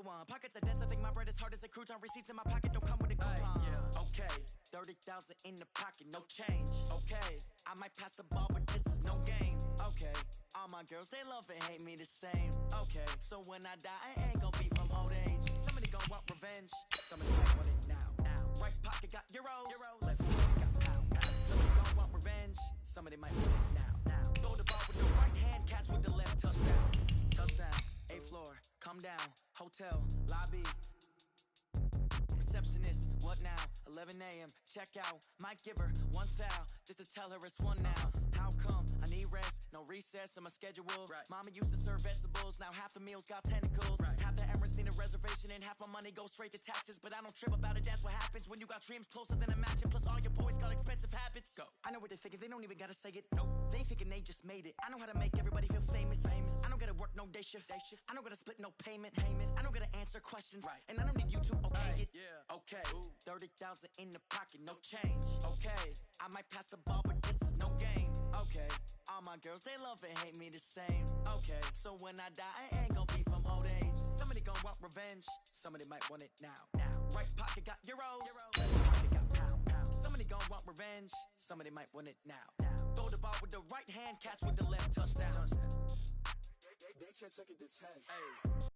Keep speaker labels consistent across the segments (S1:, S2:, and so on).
S1: go on. Pockets are dense, I think my bread is hard as a crouton. Receipts in my pocket don't come with a coupon. Yeah. Okay, 30,000 in the pocket, no change. Okay, I might pass the ball, but this is no game. Okay, all my girls, they love and hate me the same. Okay, so when I die, I ain't gonna be from old age. Somebody gon' want revenge, somebody might want it now. Right pocket got euros, left pocket got pounds. Somebody gon' want revenge, somebody might want it now. Throw the ball with the right hand, catch with the left, touchdown. Touchdown, 8th floor, come down, hotel, lobby. Receptionist, what now? 11 a.m., check out. Might give her one foul, just to tell her it's one now. How come? I need rest, no recess in my schedule. Right. Mama used to serve vegetables, now half the meals got tentacles. Right. Half the Emirates need a reservation and half my money goes straight to taxes. But I don't trip about it, that's what happens when you got dreams closer than a match. And plus all your boys got expensive habits. Go. I know what they're thinking, they don't even gotta say it. Nope. They thinking they just made it. I know how to make everybody feel famous. I don't gotta work no day shift. I don't gotta split no payment. I don't gotta answer questions. Right. And I don't need you to okay it. Yeah. Okay. 30,000 in the pocket, no change. Okay, I might pass the ball, but this is no game. Okay, all my girls, they love and hate me the same. Okay, so when I die, I ain't gonna be from old age. Somebody gon' want revenge, somebody might want it now. Right pocket got euros, left pocket got pounds. Somebody gon' want revenge, somebody might want it now. Throw the ball with the right hand, catch with the left, touchdown.
S2: They check it to 10. Hey.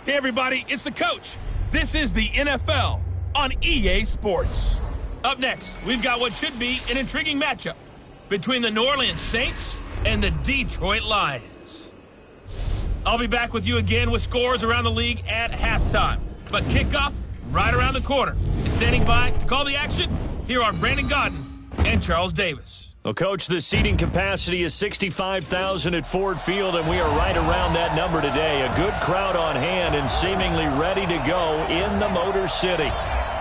S3: Hey, everybody, it's the coach. This is the NFL on EA Sports. Up next, we've got what should be an intriguing matchup between the New Orleans Saints and the Detroit Lions. I'll be back with you again with scores around the league at halftime. But kickoff right around the corner. And standing by to call the action, here are Brandon Godden and Charles Davis.
S4: Well, Coach, the seating capacity is 65,000 at Ford Field, and we are right around that number today. A good crowd on hand and seemingly ready to go in the Motor City.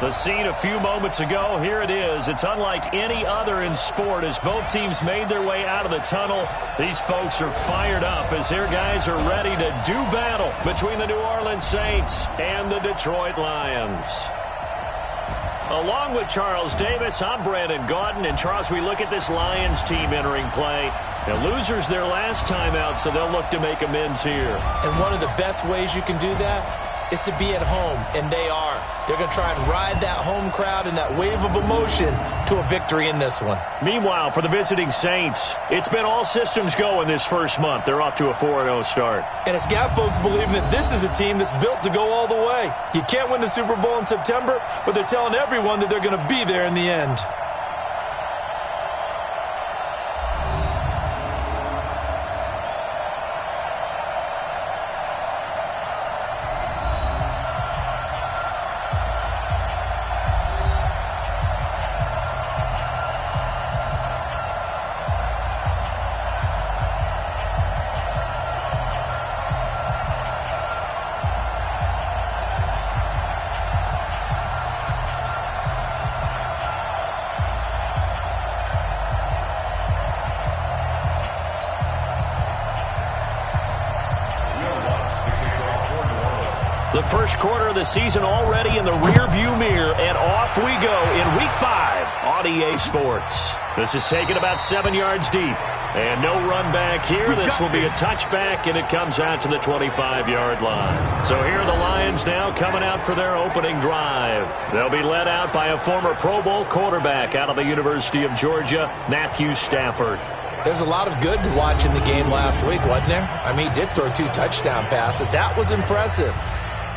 S4: The scene a few moments ago, here it is. It's unlike any other in sport as both teams made their way out of the tunnel. These folks are fired up as their guys are ready to do battle between the New Orleans Saints and the Detroit Lions. Along with Charles Davis, I'm Brandon Gaudin. And Charles, we look at this Lions team entering play. The losers their last time out, so they'll look to make amends here.
S5: And one of the best ways you can do that is to be at home, and they are. They're going to try and ride that home crowd and that wave of emotion to a victory in this one.
S4: Meanwhile, for the visiting Saints, it's been all systems go in this first month. They're off to a 4-0 start.
S5: And it's got folks believing that this is a team that's built to go all the way. You can't win the Super Bowl in September, but they're telling everyone that they're going to be there in the end.
S4: The first quarter of the season already in the rearview mirror, and off we go in Week 5 on EA Sports. This is taken about 7 yards deep, and no run back here. This will be a touchback, and it comes out to the 25-yard line. So here are the Lions now coming out for their opening drive. They'll be led out by a former Pro Bowl quarterback out of the University of Georgia, Matthew Stafford.
S5: There's a lot of good to watch in the game last week, wasn't there? I mean, he did throw 2 touchdown passes. That was impressive.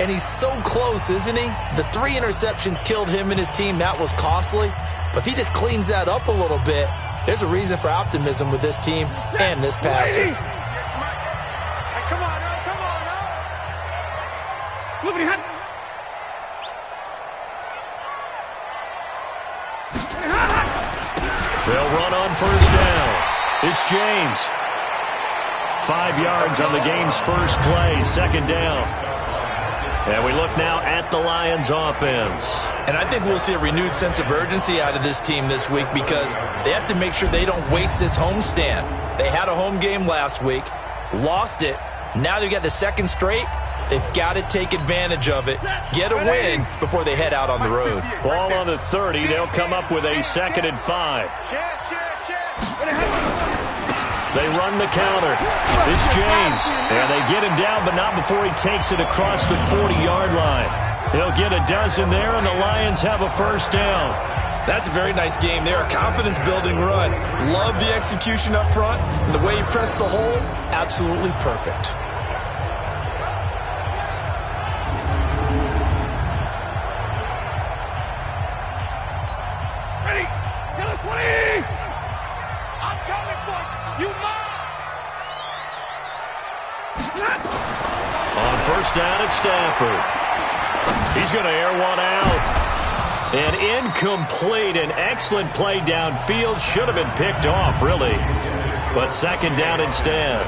S5: And he's so close, isn't he? The 3 interceptions killed him and his team. That was costly. But if he just cleans that up a little bit, there's a reason for optimism with this team and this passer.
S2: Hey, come on now, come on now.
S4: They'll run on first down. It's James. 5 yards on the game's first play, second down. And we look now at the Lions offense.
S5: And I think we'll see a renewed sense of urgency out of this team this week because they have to make sure they don't waste this homestand. They had a home game last week, lost it. Now they've got the second straight. They've got to take advantage of it, get a win before they head out on the road.
S4: Ball on the 30. They'll come up with a 2nd and 5. They run the counter. It's James. And they get him down, but not before he takes it across the 40-yard line. He'll get a dozen there, and the Lions have a first down.
S5: That's a very nice game there. A confidence-building run. Love the execution up front. And the way he pressed the hole, absolutely perfect.
S4: On first down at Stafford. He's going to air one out. And incomplete. An excellent play downfield. Should have been picked off, really. But 2nd down instead.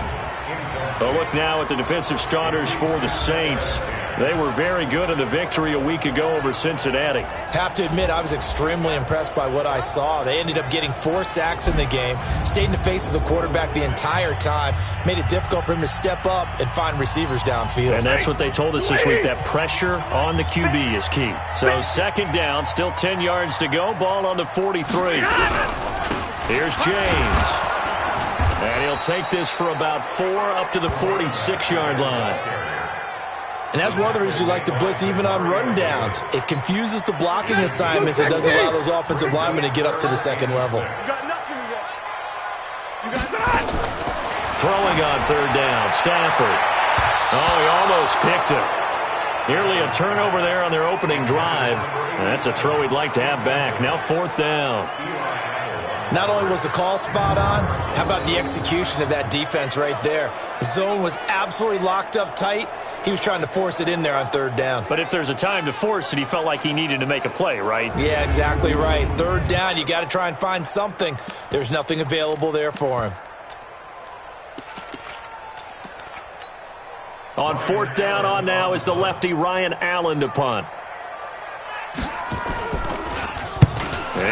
S4: A look now at the defensive starters for the Saints. They were very good in the victory a week ago over Cincinnati.
S5: Have to admit, I was extremely impressed by what I saw. They ended up getting 4 sacks in the game, stayed in the face of the quarterback the entire time, made it difficult for him to step up and find receivers downfield.
S4: And that's what they told us this week, that pressure on the QB is key. So 2nd down, still 10 yards to go, ball on the 43. Here's James. And he'll take this for about 4 up to the 46-yard line.
S5: And that's one of the reasons you like to blitz even on rundowns. It confuses the blocking assignments. It doesn't allow those offensive linemen to get up to the second level.
S4: Throwing on 3rd down, Stafford. Oh, he almost picked it. Nearly a turnover there on their opening drive. And that's a throw he'd like to have back. Now 4th down.
S5: Not only was the call spot on, how about the execution of that defense right there? The zone was absolutely locked up tight. He was trying to force it in there on 3rd down.
S4: But if there's a time to force it, he felt like he needed to make a play, right?
S5: Yeah, exactly right. 3rd down, you got to try and find something. There's nothing available there for him.
S4: On 4th down, on now is the lefty Ryan Allen to punt.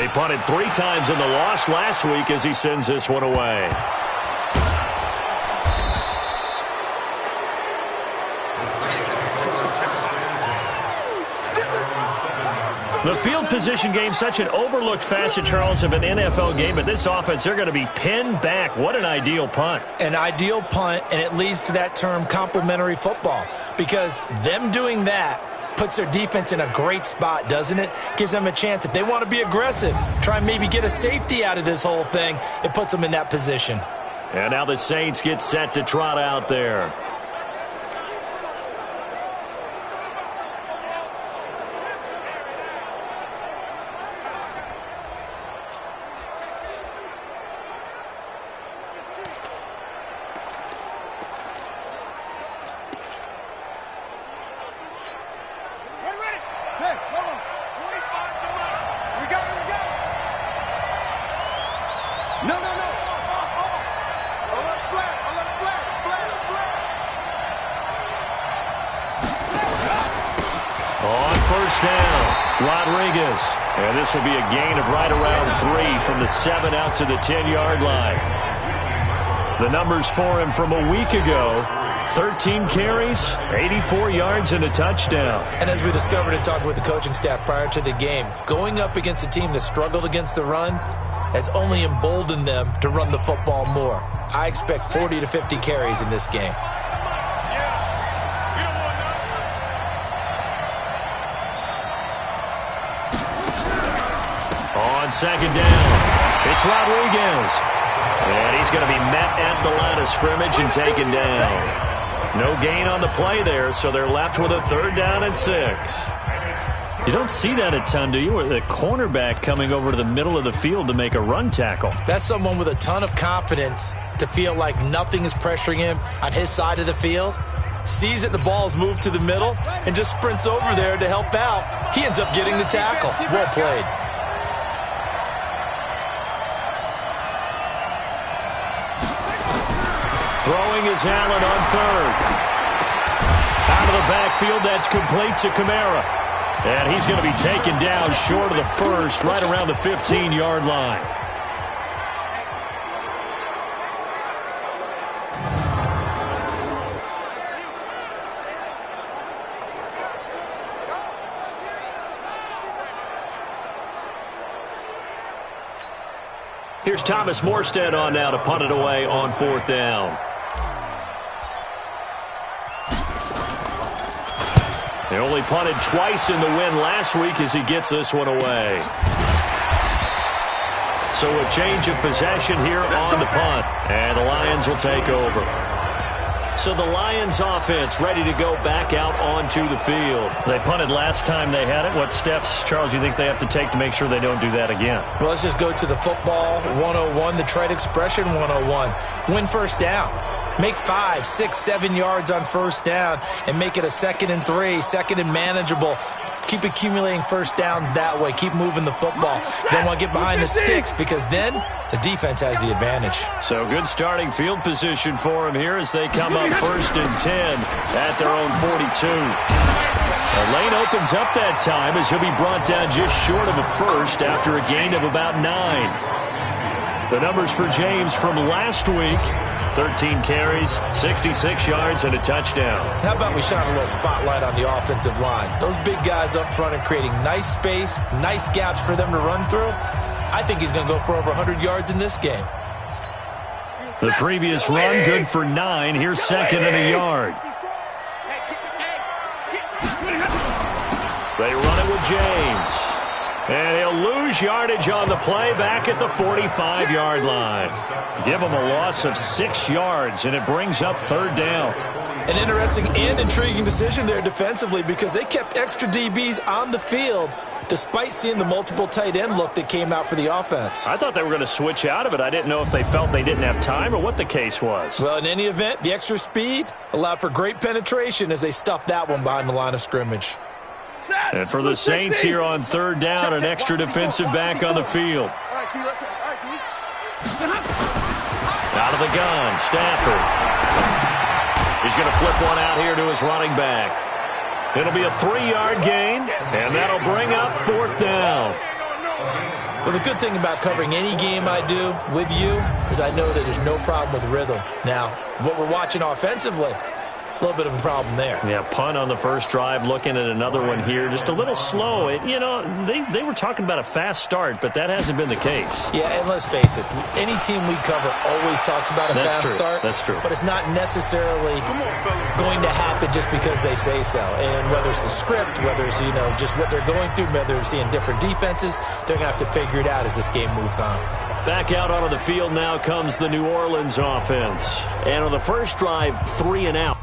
S4: He punted 3 times in the loss last week as he sends this one away. The field position game, such an overlooked facet, Charles, of an NFL game, but this offense, they're going to be pinned back. What an ideal punt.
S5: An ideal punt, and it leads to that term complementary football, because them doing that puts their defense in a great spot, doesn't it? Gives them a chance. If they want to be aggressive, try and maybe get a safety out of this whole thing, it puts them in that position.
S4: And now the Saints get set to trot out there. And this will be a gain of right around 3 from the 7 out to the 10-yard line. The numbers for him from a week ago: 13 carries, 84 yards, and a touchdown.
S5: And as we discovered in talking with the coaching staff prior to the game, going up against a team that struggled against the run has only emboldened them to run the football more. I expect 40 to 50 carries in this game.
S4: On 2nd down, it's Rodriguez. And he's going to be met at the line of scrimmage and taken down. No gain on the play there, so they're left with a 3rd down and 6. You don't see that a ton, do you? With a cornerback coming over to the middle of the field to make a run tackle.
S5: That's someone with a ton of confidence to feel like nothing is pressuring him on his side of the field. Sees that the ball's moved to the middle and just sprints over there to help out. He ends up getting the tackle. Well played.
S4: Throwing is Allen on 3rd. Out of the backfield, that's complete to Kamara. And he's going to be taken down short of the first, right around the 15-yard line. Here's Thomas Morstead on now to punt it away on 4th down. They only punted twice in the win last week as he gets this one away. So a change of possession here on the punt, and the Lions will take over. So the Lions offense ready to go back out onto the field. They punted last time they had it. What steps, Charles, you think they have to take to make sure they don't do that again?
S5: Well, let's just go to the football 101, the trade expression 101. Win first down. Make 5, 6, 7 yards on first down and make it a 2nd and 3, 2nd and manageable. Keep accumulating first downs that way. Keep moving the football. Don't want to get behind the sticks because then the defense has the advantage.
S4: So good starting field position for him here as they come up 1st and 10 at their own 42. The lane opens up that time as he'll be brought down just short of a first after a gain of about 9. The numbers for James from last week: 13 carries, 66 yards, and a touchdown.
S5: How about we shine a little spotlight on the offensive line? Those big guys up front are creating nice space, nice gaps for them to run through. I think he's going to go for over 100 yards in this game.
S4: The previous run, good for 9. Here's 2nd and a yard. They run it with James. And he'll lose yardage on the play back at the 45-yard line. Give him a loss of 6 yards, and it brings up 3rd down.
S5: An interesting and intriguing decision there defensively because they kept extra DBs on the field despite seeing the multiple tight end look that came out for the offense.
S4: I thought they were going to switch out of it. I didn't know if they felt they didn't have time or what the case was.
S5: Well, in any event, the extra speed allowed for great penetration as they stuffed that one behind the line of scrimmage.
S4: And for the Saints here on 3rd down, an extra defensive back on the field. Out of the gun, Stafford. He's going to flip one out here to his running back. It'll be a 3-yard gain, and that'll bring up 4th down.
S5: Well, the good thing about covering any game I do with you is I know that there's no problem with rhythm. Now, what we're watching offensively, a little bit of a problem there.
S4: Yeah, punt on the first drive, looking at another one here. Just a little slow. They were talking about a fast start, but that hasn't been the case.
S5: Yeah, and let's face it, any team we cover always talks about a fast start.
S4: That's true.
S5: But it's not necessarily going to happen just because they say so. And whether it's the script, whether it's, just what they're going through, whether they're seeing different defenses, they're going to have to figure it out as this game moves on.
S4: Back out onto the field now comes the New Orleans offense. And on the first drive, 3 and out.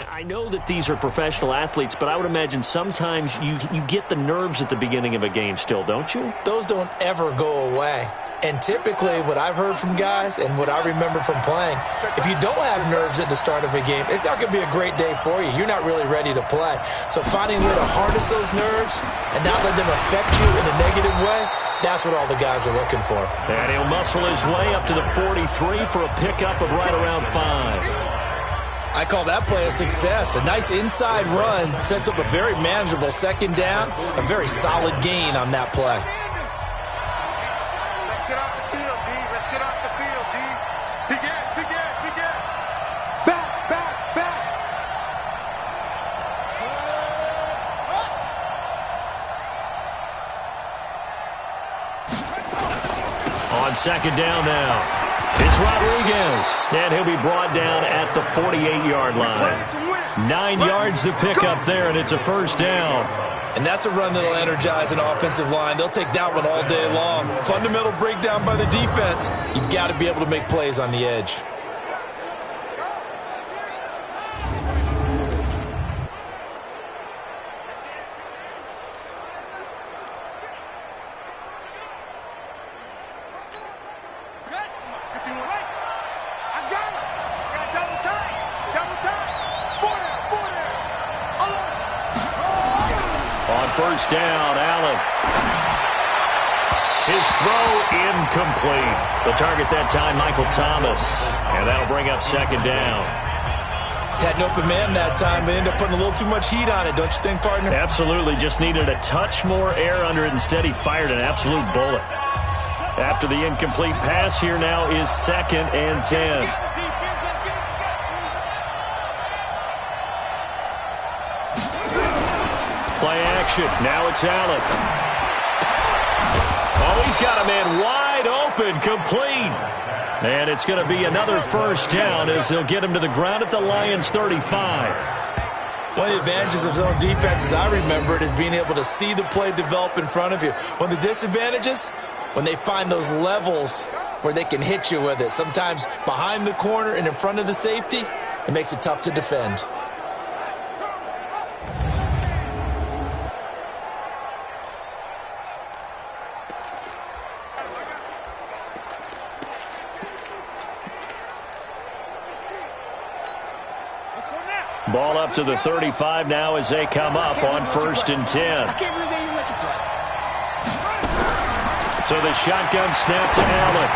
S4: I know that these are professional athletes, but I would imagine sometimes you get the nerves at the beginning of a game still, don't you?
S5: Those don't ever go away. And typically what I've heard from guys and what I remember from playing, if you don't have nerves at the start of a game, it's not going to be a great day for you. You're not really ready to play. So finding a way to harness those nerves and not let them affect you in a negative way, that's what all the guys are looking for.
S4: And he'll muscle his way up to the 43 for a pickup of right around 5.
S5: I call that play a success. A nice inside run sets up a very manageable 2nd down, a very solid gain on that play.
S2: Let's get off the field, D. Let's get off the field, D. Begin. Back.
S4: On 2nd down now. It's Rodriguez, and he'll be brought down at the 48-yard line. 9 yards to pick up there, and it's a 1st down.
S5: And that's a run that'll energize an offensive line. They'll take that one all day long. Fundamental breakdown by the defense. You've got to be able to make plays on the edge.
S4: On first down, Allen. His throw incomplete. The target that time, Michael Thomas. And that'll bring up second down.
S5: Had an open man that time, but ended up putting a little too much heat on it, don't you think, partner?
S4: Absolutely. Just needed a touch more air under it. Instead, he fired an absolute bullet. After the incomplete pass, here now is 2nd and 10. Play action. Now it's Allen. Oh, he's got a man wide open, complete. And it's going to be another first down as they'll get him to the ground at the Lions' 35.
S5: One of the advantages of zone defense, as I remember it, is being able to see the play develop in front of you. One of the disadvantages, when they find those levels where they can hit you with it, sometimes behind the corner and in front of the safety, it makes it tough to defend.
S4: Ball up to the 35 now as they come up on 1st and 10. So the shotgun snap to Allen.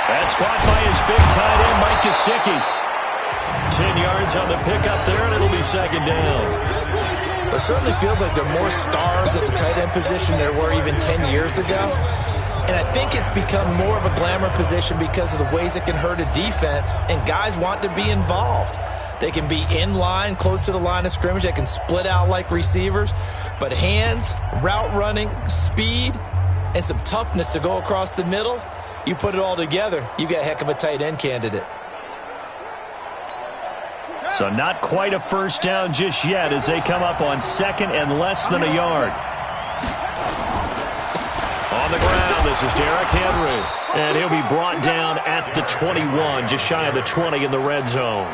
S4: That's caught by his big tight end, Mike Gesicki. 10 yards on the pickup there, and it'll be second down.
S5: It certainly feels like there are more stars at the tight end position than there were even 10 years ago. And I think it's become more of a glamour position because of the ways it can hurt a defense, and guys want to be involved. They can be in line, close to the line of scrimmage. They can split out like receivers. But hands, route running, speed, and some toughness to go across the middle, you put it all together, you got a heck of a tight end candidate.
S4: So not quite a first down just yet as they come up on 2nd and less than a yard. On the ground, this is Derrick Henry. And he'll be brought down at the 21, just shy of the 20 in the red zone.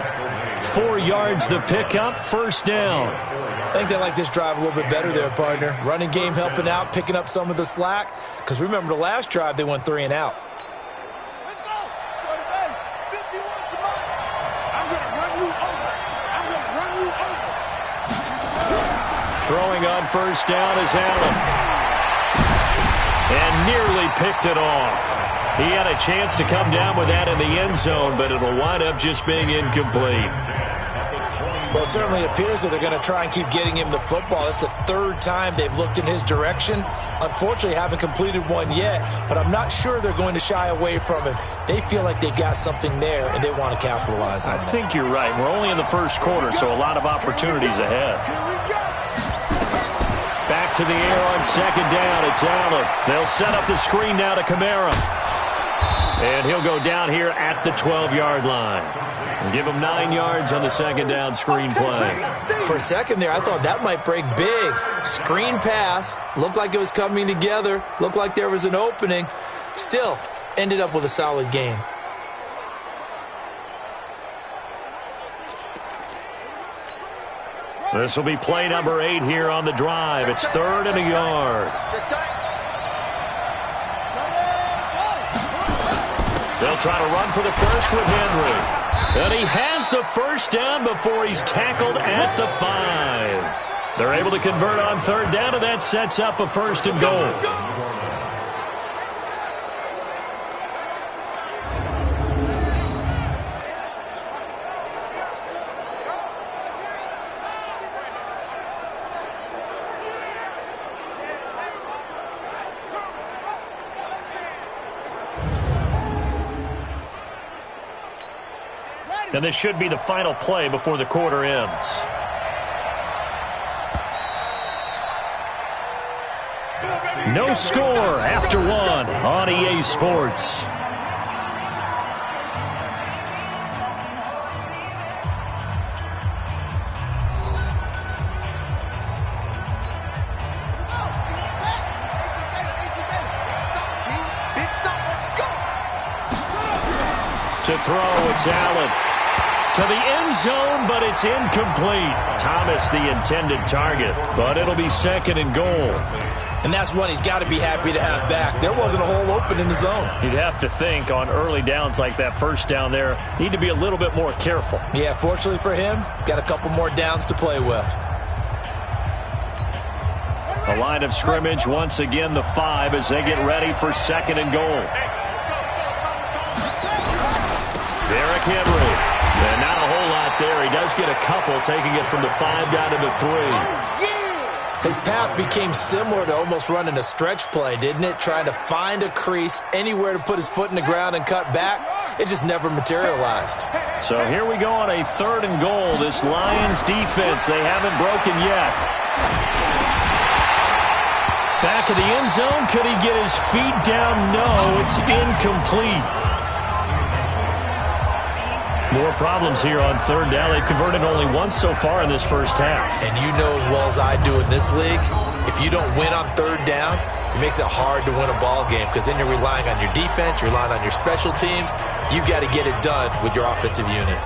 S4: 4 yards the pickup, first down.
S5: I think they like this drive a little bit better there, partner. Running game helping out, picking up some of the slack. Because remember the last drive, they went 3 and out.
S2: Let's go. Go to base. 51 to mine. I'm going to run you over. I'm going to run you over.
S4: Throwing on first down is Allen. And nearly picked it off. He had a chance to come down with that in the end zone, but it'll wind up just being incomplete.
S5: Well, it certainly appears that they're going to try and keep getting him the football. It's the 3rd time they've looked in his direction. Unfortunately, haven't completed one yet, but I'm not sure they're going to shy away from him. They feel like they've got something there, and they want to capitalize on it.
S4: I think you're right. We're only in the first quarter, so a lot of opportunities ahead. Back to the air on 2nd down. It's Allen. They'll set up the screen now to Kamara. And he'll go down here at the 12-yard line. And give him 9 yards on the 2nd down screen play.
S5: For a second there, I thought that might break big. Screen pass. Looked like it was coming together. Looked like there was an opening. Still, ended up with a solid game.
S4: This will be play number 8 here on the drive. It's 3rd and a yard. They'll try to run for the first with Henry. And he has the first down before he's tackled at the 5. They're able to convert on 3rd down, and that sets up a 1st and goal. And this should be the final play before the quarter ends. No score after 1 on EA Sports. To throw, it's Allen. To the end zone, but it's incomplete. Thomas, the intended target, but it'll be 2nd and goal.
S5: And that's one he's got to be happy to have back. There wasn't a hole open in the zone.
S4: You'd have to think on early downs like that first down there, need to be a little bit more careful.
S5: Yeah, fortunately for him, got a couple more downs to play with.
S4: A line of scrimmage, once again the 5 as they get ready for 2nd and goal. Derrick Henry. And not a whole lot there. He does get a couple, taking it from the 5 down to the 3.
S5: His path became similar to almost running a stretch play, didn't it? Trying to find a crease, anywhere to put his foot in the ground and cut back. It just never materialized.
S4: So here we go on a 3rd and goal. This Lions defense, they haven't broken yet. Back of the end zone. Could he get his feet down? No, it's incomplete. More problems here on 3rd down. They've converted only once so far in this first half.
S5: And you know as well as I do in this league, if you don't win on 3rd down, it makes it hard to win a ball game because then you're relying on your defense, you're relying on your special teams. You've got to get it done with your offensive unit.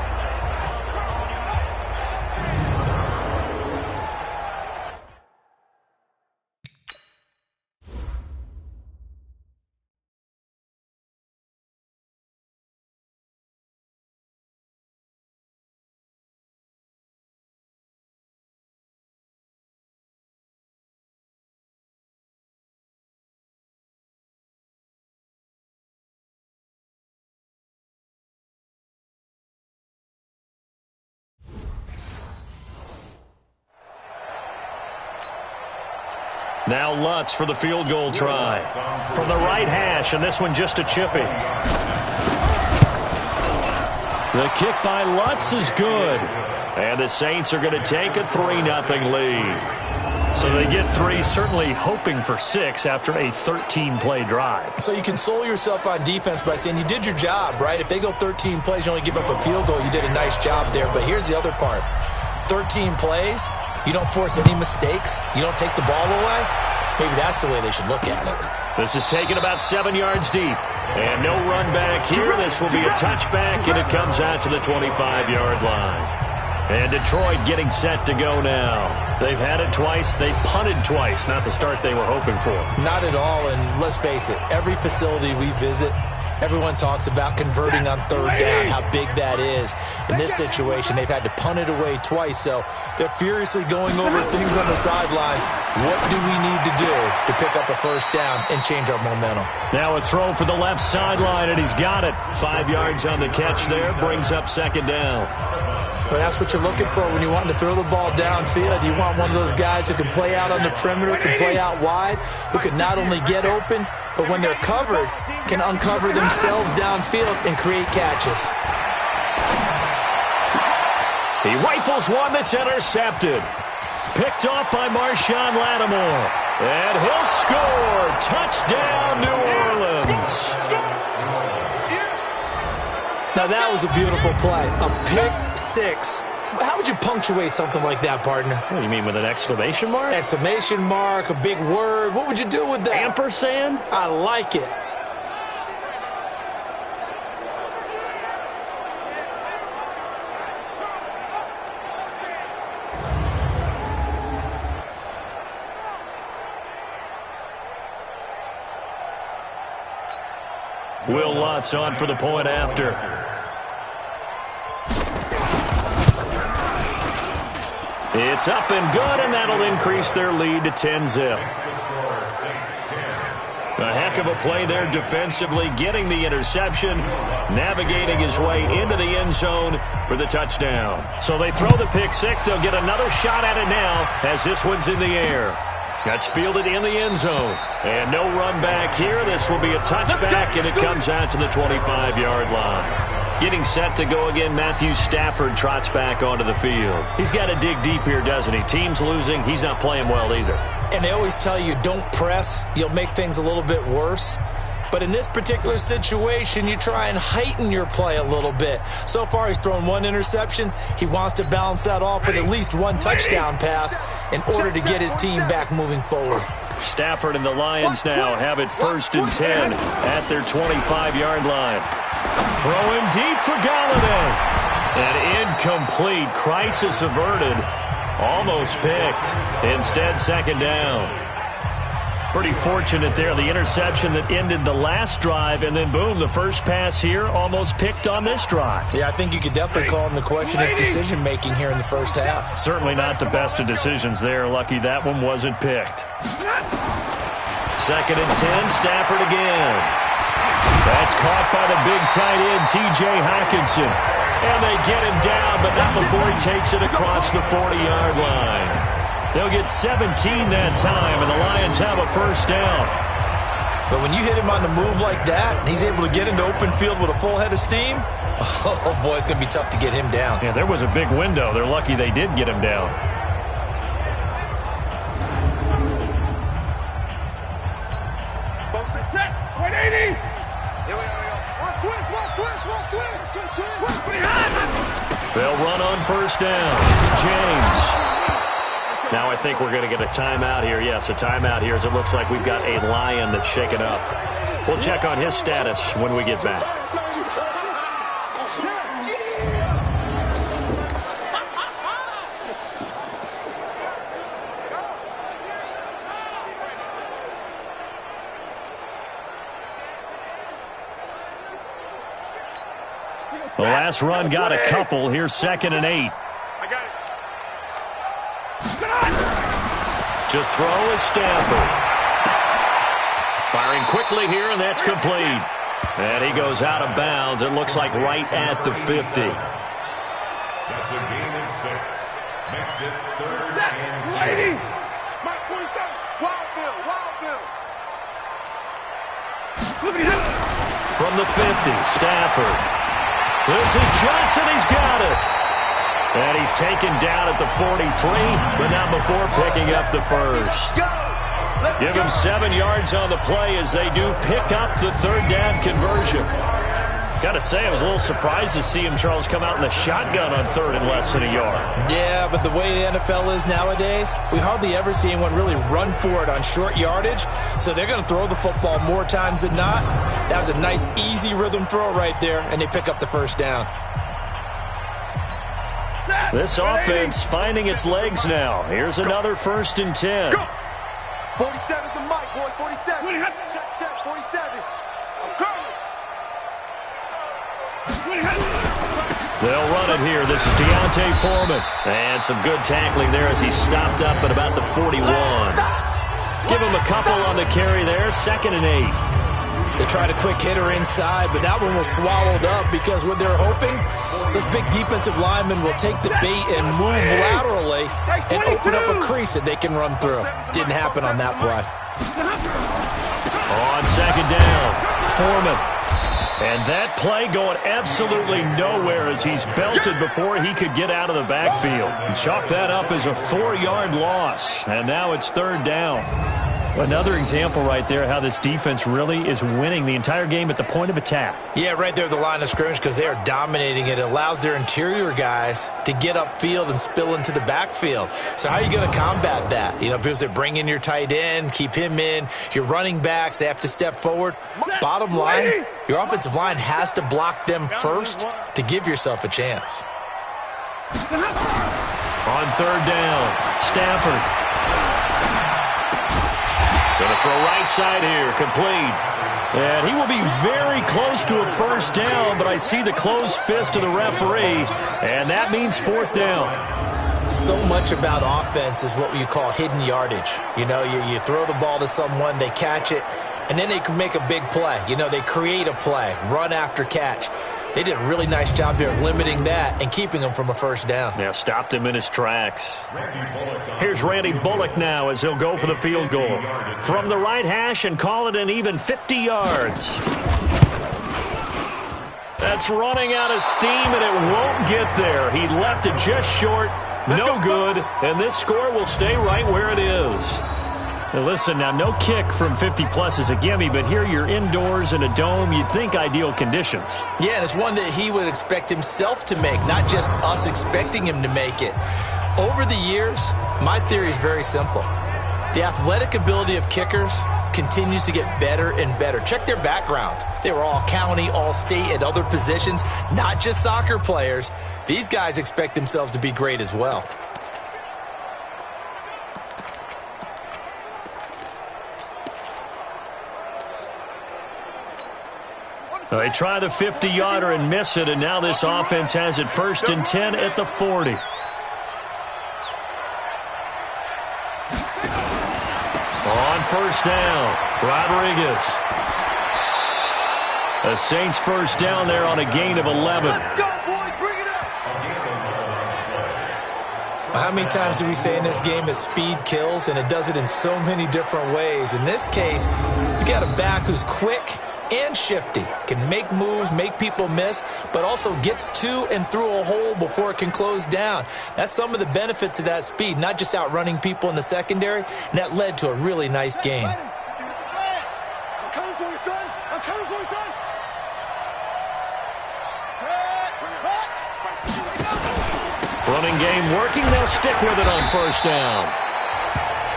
S4: Now Lutz for the field goal try. From the right hash, and this one just a chippy. The kick by Lutz is good. And the Saints are going to take a 3-0 lead. So they get 3, certainly hoping for 6 after a 13-play drive.
S5: So you console yourself on defense by saying you did your job, right? If they go 13 plays, you only give up a field goal, you did a nice job there. But here's the other part. 13 plays, you don't force any mistakes, you don't take the ball away. Maybe that's the way they should look at it.
S4: This is taken about 7 yards deep. And no run back here. This will be a touchback, and it comes out to the 25-yard line. And Detroit getting set to go now. They've had it twice. They've punted twice. Not the start they were hoping for.
S5: Not at all, and let's face it, every facility we visit, everyone talks about converting on 3rd down, how big that is. In this situation, they've had to punt it away twice, so they're furiously going over things on the sidelines. What do we need to do to pick up a 1st down and change our momentum?
S4: Now a throw for the left sideline, and he's got it. 5 yards on the catch there, brings up 2nd down.
S5: Well, that's what you're looking for when you want to throw the ball downfield. You want one of those guys who can play out on the perimeter, can play out wide, who can not only get open, but when they're covered, can uncover themselves downfield and create catches.
S4: He rifles one that's intercepted. Picked off by Marshawn Lattimore. And he'll score. Touchdown, New Orleans.
S5: Now that was a beautiful play. A pick 6. How would you punctuate something like that, partner?
S4: What do you mean, with an exclamation mark?
S5: Exclamation mark, a big word. What would you do with that?
S4: Ampersand?
S5: I like it.
S4: Will Lutz on for the point after. It's up and good, and that'll increase their lead to 10-zip. A heck of a play there defensively, getting the interception, navigating his way into the end zone for the touchdown. So they throw the pick 6. They'll get another shot at it now as this one's in the air. That's fielded in the end zone. And no run back here. This will be a touchback, and it comes out to the 25-yard line. Getting set to go again, Matthew Stafford trots back onto the field. He's got to dig deep here, doesn't he? Team's losing. He's not playing well either.
S5: And they always tell you, don't press. You'll make things a little bit worse. But in this particular situation, you try and heighten your play a little bit. So far, he's thrown 1 interception. He wants to balance that off with at least 1 touchdown pass in order to get his team back moving forward.
S4: Stafford and the Lions now have it 1st and 10 at their 25-yard line. Throwing deep for Galladay. And incomplete. Crisis averted. Almost picked. Instead, 2nd down. Pretty fortunate there. The interception that ended the last drive, and then boom, the first pass here almost picked on this drive.
S5: Yeah, I think you could definitely call into question his decision-making here in the first half.
S4: Certainly not the best of decisions there. Lucky that one wasn't picked. 2nd and 10, Stafford again. That's caught by the big tight end, T.J. Hockenson. And they get him down, but not before he takes it across the 40-yard line. They'll get 17 that time, and the Lions have a first down.
S5: But when you hit him on the move like that, and he's able to get into open field with a full head of steam, oh boy, it's going to be tough to get him down.
S4: Yeah, there was a big window. They're lucky they did get him down. They'll run on first down. James. Now I think we're going to get a timeout here. Yes, a timeout here as it looks like we've got a Lion that's shaken up. We'll check on his status when we get back. The last run got a couple. Here's 2nd and 8. To throw is Stafford. Firing quickly here, and that's complete. And he goes out of bounds. It looks like right at the 50.
S6: That's a gain of 6. Makes it 3rd and 10.
S2: Mike 47. Wild Bill.
S4: From the 50, Stafford. This is Johnson. He's got it. And he's taken down at the 43, but not before picking up the first. Give him 7 yards on the play as they do pick up the 3rd down conversion. Got to say, I was a little surprised to see him, Charles, come out in the shotgun on 3rd and less than a yard.
S5: Yeah, but the way the NFL is nowadays, we hardly ever see anyone really run for it on short yardage. So they're going to throw the football more times than not. That was a nice, easy rhythm throw right there, and they pick up the first down.
S4: This offense finding its legs now. Here's another 1st and 10.
S2: 47's the mic, boy. 47. Check, 47. I'm coming.
S4: They'll run it here. This is Deontay Foreman. And some good tackling there as he stopped up at about the 41. Give him a couple on the carry there. 2nd and 8.
S5: They tried a quick hitter inside, but that one was swallowed up because what they're hoping, those big defensive linemen will take the bait and move laterally and open up a crease that they can run through. Didn't happen on that play.
S4: On 2nd down, Foreman. And that play going absolutely nowhere as he's belted before he could get out of the backfield. And chalk that up as a 4-yard loss. And now it's 3rd down. Another example right there how this defense really is winning the entire game at the point of attack.
S5: Yeah, right there at the line of scrimmage because they are dominating it. It allows their interior guys to get upfield and spill into the backfield. So how are you going to combat that? You know, because they bring in your tight end, keep him in. Your running backs, they have to step forward. Bottom line, your offensive line has to block them first to give yourself a chance.
S4: On 3rd down, Stafford. Going to throw right side here, complete. And he will be very close to a first down, but I see the closed fist of the referee, and that means 4th down.
S5: So much about offense is what you call hidden yardage. You know, you throw the ball to someone, they catch it, and then they can make a big play. You know, they create a play, run after catch. They did a really nice job there of limiting that and keeping him from a first down.
S4: Yeah, stopped him in his tracks. Here's Randy Bullock now as he'll go for the field goal. From the right hash and call it an even 50 yards. That's running out of steam, and it won't get there. He left it just short, no good, and this score will stay right where it is. Now listen, now no kick from 50-plus is a gimme, but here you're indoors in a dome. You'd think ideal conditions.
S5: Yeah, and it's one that he would expect himself to make, not just us expecting him to make it. Over the years, my theory is very simple. The athletic ability of kickers continues to get better and better. Check their background. They were all county, all state, at other positions, not just soccer players. These guys expect themselves to be great as well.
S4: They try the 50-yarder and miss it, and now this offense has it 1st and 10 at the 40. On 1st down, Rodriguez. The Saints 1st down there on a gain of 11.
S2: Let's go, boys. Bring it up.
S5: How many times do we say in this game that speed kills, and it does it in so many different ways? In this case, you got a back who's quick and shifty, can make moves, make people miss, but also gets to and through a hole before it can close down. That's some of the benefits of that speed, not just outrunning people in the secondary, and that led to a really nice game.
S2: I'm coming for you, son. I'm coming for you, son.
S4: Running game working. They'll stick with it on 1st down.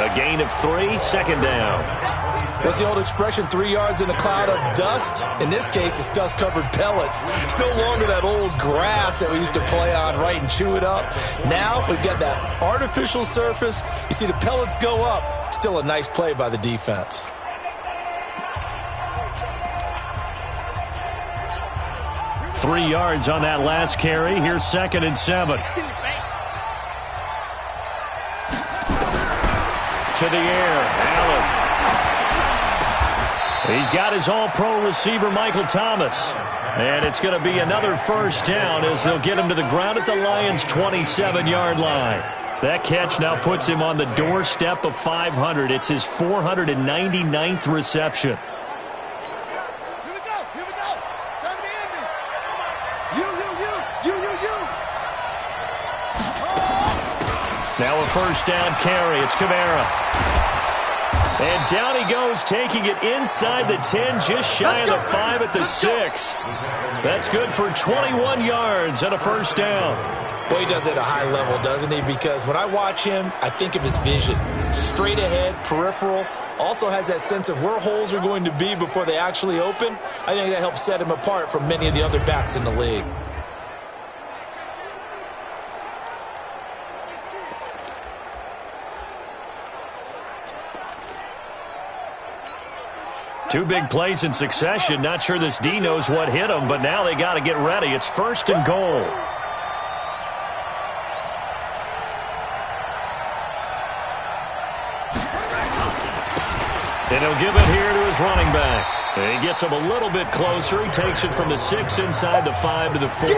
S4: A gain of 3, 2nd down.
S5: What's the old expression, 3 yards in a cloud of dust? In this case, it's dust-covered pellets. It's no longer that old grass that we used to play on, right, and chew it up. Now we've got that artificial surface. You see the pellets go up. Still a nice play by the defense.
S4: Three yards on that last carry. Here's 2nd and 7. To the air, Allen. He's got his all-pro receiver, Michael Thomas. And it's going to be another 1st down as they'll get him to the ground at the Lions' 27-yard line. That catch now puts him on the doorstep of 500. It's his 499th reception.
S2: Here we go. Here we go. Time to end it. You.
S4: Now a 1st down carry. It's Kamara. And down he goes, taking it inside the 10, just shy of the 5 at the 6. That's good for 21 yards and a 1st down.
S5: Boy, he does it at a high level, doesn't he? Because when I watch him, I think of his vision. Straight ahead, peripheral. Also has that sense of where holes are going to be before they actually open. I think that helps set him apart from many of the other backs in the league.
S4: Two big plays in succession. Not sure this D knows what hit him, but now they got to get ready. It's 1st and goal. And he'll give it here to his running back. And he gets him a little bit closer. He takes it from the 6 inside the 5 to the 4.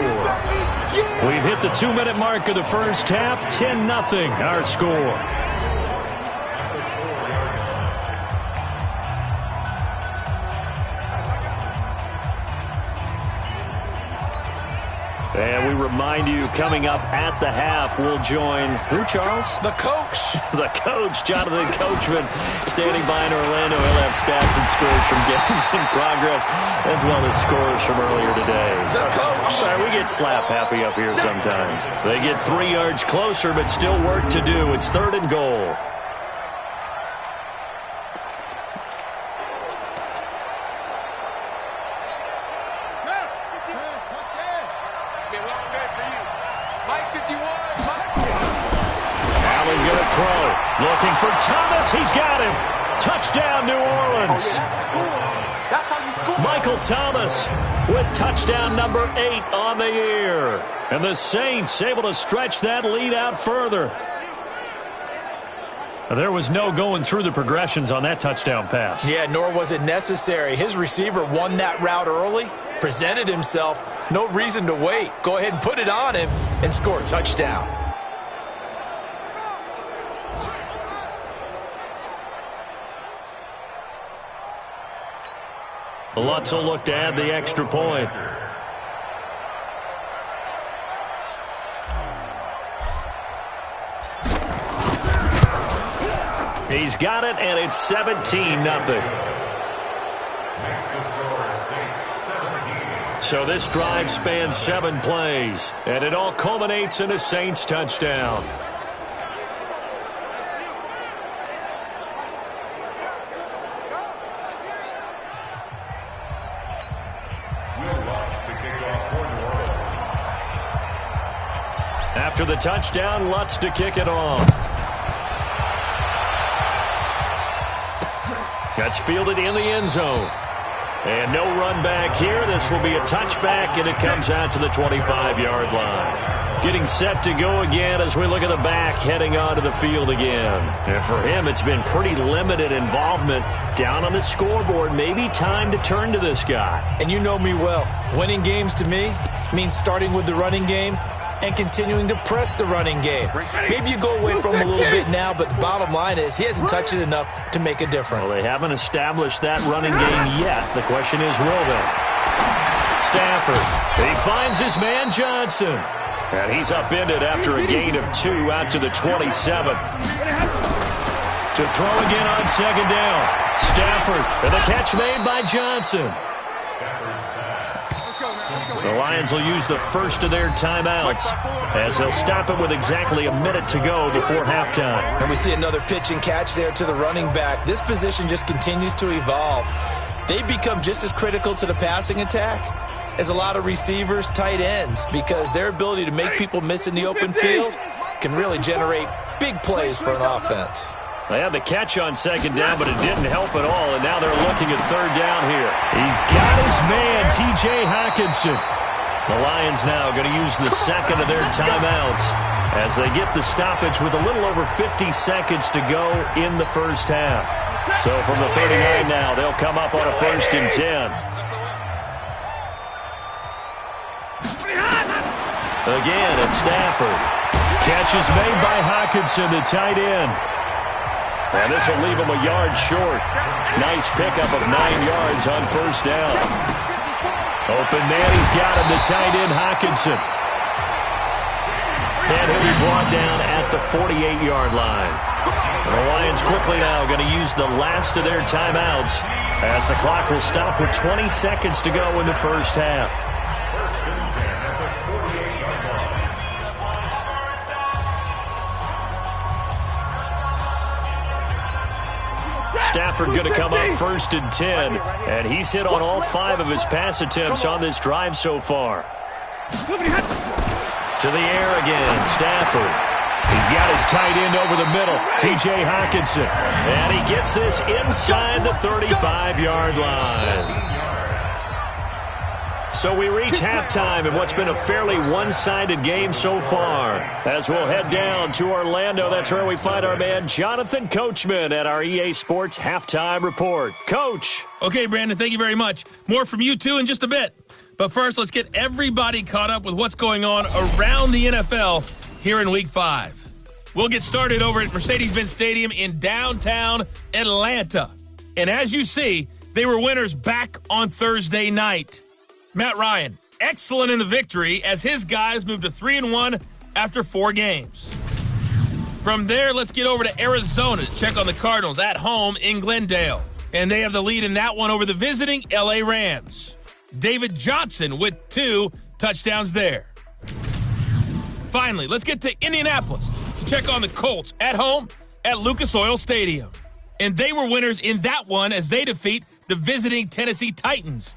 S4: We've hit the 2-minute mark of the 1st half. 10-0 our score. And we remind you, coming up at the half, we'll join who, Charles?
S5: The coach.
S4: The coach, Jonathan Coachman, standing by in Orlando. He'll have stats and scores from games in progress, as well as scores from earlier today.
S5: The coach.
S4: I'm sorry, we get slap happy up here sometimes. They get 3 yards closer, but still work to do. It's 3rd and goal. Looking for Thomas. He's got him. Touchdown, New Orleans. Michael Thomas with touchdown number 8 on the year. And the Saints able to stretch that lead out further. There was no going through the progressions on that touchdown pass.
S5: Yeah, nor was it necessary. His receiver won that route early, presented himself. No reason to wait. Go ahead and put it on him and score a touchdown.
S4: Lutz will look to add the extra point. He's got it, and it's 17-0. So this drive spans 7 plays, and it all culminates in a Saints touchdown. After the touchdown, Lutz to kick it off. That's fielded in the end zone. And no run back here. This will be a touchback, and it comes out to the 25-yard line. Getting set to go again as we look at the back heading onto the field again. And for him, it's been pretty limited involvement down on the scoreboard. Maybe time to turn to this guy.
S5: And you know me well. Winning games to me means starting with the running game and continuing to press the running game. Maybe you go away from him a little bit now, but the bottom line is he hasn't touched it enough to make a difference.
S4: Well, they haven't established that running game yet. The question is, will they? Stafford, he finds his man Johnson. And he's upended after a gain of 2 out to the 27. To throw again on second down. Stafford, and the catch made by Johnson. The Lions will use the first of their timeouts as they'll stop it with exactly a minute to go before halftime.
S5: And we see another pitch and catch there to the running back. This position just continues to evolve. They become just as critical to the passing attack as a lot of receivers, tight ends, because their ability to make people miss in the open field can really generate big plays for an offense.
S4: They had the catch on second down, but it didn't help at all, and now they're looking at third down here. He's got his man, T.J. Hockenson. The Lions now going to use the second of their timeouts as they get the stoppage with a little over 50 seconds to go in the first half. So from the 39 now, they'll come up on a 1st and 10. Again, it's Stafford. Catch is made by Hockenson, the tight end. And this will leave him a yard short. Nice pickup of 9 yards on first down. Open man, he's got him, the tight end, Hockenson. And he'll be brought down at the 48-yard line. And the Lions quickly now going to use the last of their timeouts as the clock will stop with 20 seconds to go in the first half. Stafford going to come up 1st and 10, and he's hit on all 5 of his pass attempts on this drive so far. To the air again, Stafford. He's got his tight end over the middle, T.J. Hockenson, and he gets this inside the 35-yard line. So we reach halftime in what's been a fairly one-sided game so far. As we'll head down to Orlando, that's where we find our man Jonathan Coachman at our EA Sports Halftime Report. Coach.
S3: Okay, Brandon, thank you very much. More from you, too, in just a bit. But first, let's get everybody caught up with what's going on around the NFL here in Week 5. We'll get started over at Mercedes-Benz Stadium in downtown Atlanta. And as you see, they were winners back on Thursday night. Matt Ryan, excellent in the victory as his guys moved to 3-1 after 4 games. From there, let's get over to Arizona to check on the Cardinals at home in Glendale. And they have the lead in that one over the visiting LA Rams. David Johnson with 2 touchdowns there. Finally, let's get to Indianapolis to check on the Colts at home at Lucas Oil Stadium. And they were winners in that one as they defeat the visiting Tennessee Titans.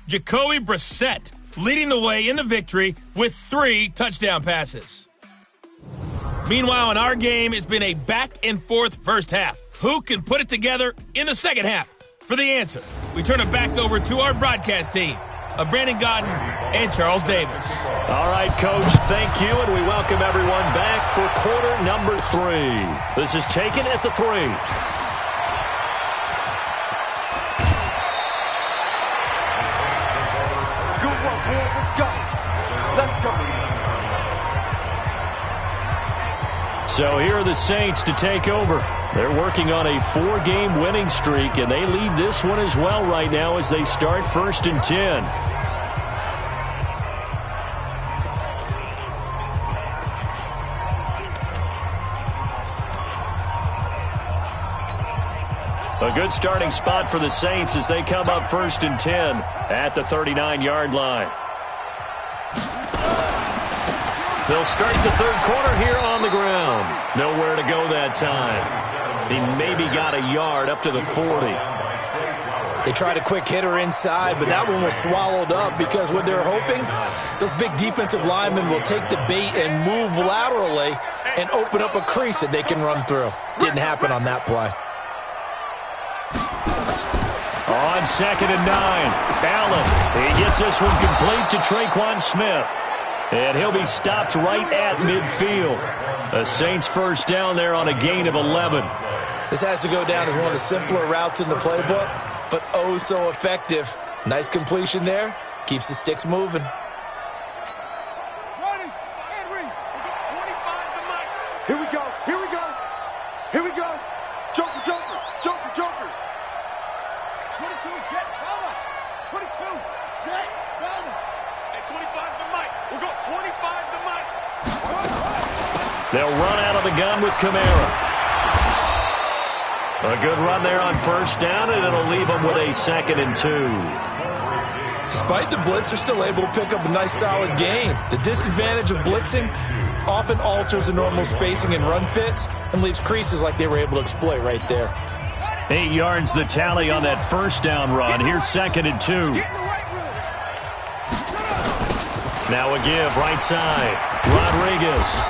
S3: Jacoby Brissett leading the way in the victory with 3 touchdown passes. Meanwhile, in our game, it's been a back-and-forth first half. Who can put it together in the second half? For the answer, we turn it back over to our broadcast team of Brandon Godden and Charles Davis.
S4: All right, Coach, thank you, and we welcome everyone back for quarter number 3. This is taken at the 3. So here are the Saints to take over. They're working on a 4-game winning streak, and they lead this one as well right now as they start 1st and 10. A good starting spot for the Saints as they come up 1st and 10 at the 39-yard line. They'll start the third quarter here on the ground. Nowhere to go that time. He maybe got a yard up to the 40.
S5: They tried a quick hitter inside, but that one was swallowed up because what they're hoping, those big defensive linemen will take the bait and move laterally and open up a crease that they can run through. Didn't happen on that play.
S4: On 2nd and 9, Allen, he gets this one complete to Traquan Smith. And he'll be stopped right at midfield. The Saints first down there on a gain of 11.
S5: This has to go down as one of the simpler routes in the playbook, but oh so effective. Nice completion there. Keeps the sticks moving.
S2: Here we go, here we go, here we go. Joker, Joker, Joker, Joker. 22, Jet, Bama. 22, Jet, Bama. Hey, 25 the mic. We'll go 25 the mic.
S4: They'll run out of the gun with Kamara. A good run there on first down, and it'll leave them with a 2nd and 2.
S5: Despite the blitz, they're still able to pick up a nice solid gain. The disadvantage of blitzing often alters the normal spacing and run fits and leaves creases like they were able to exploit right there.
S4: 8 yards the tally on that first down run. Here's 2nd and 2. Now a give right side. Rodriguez.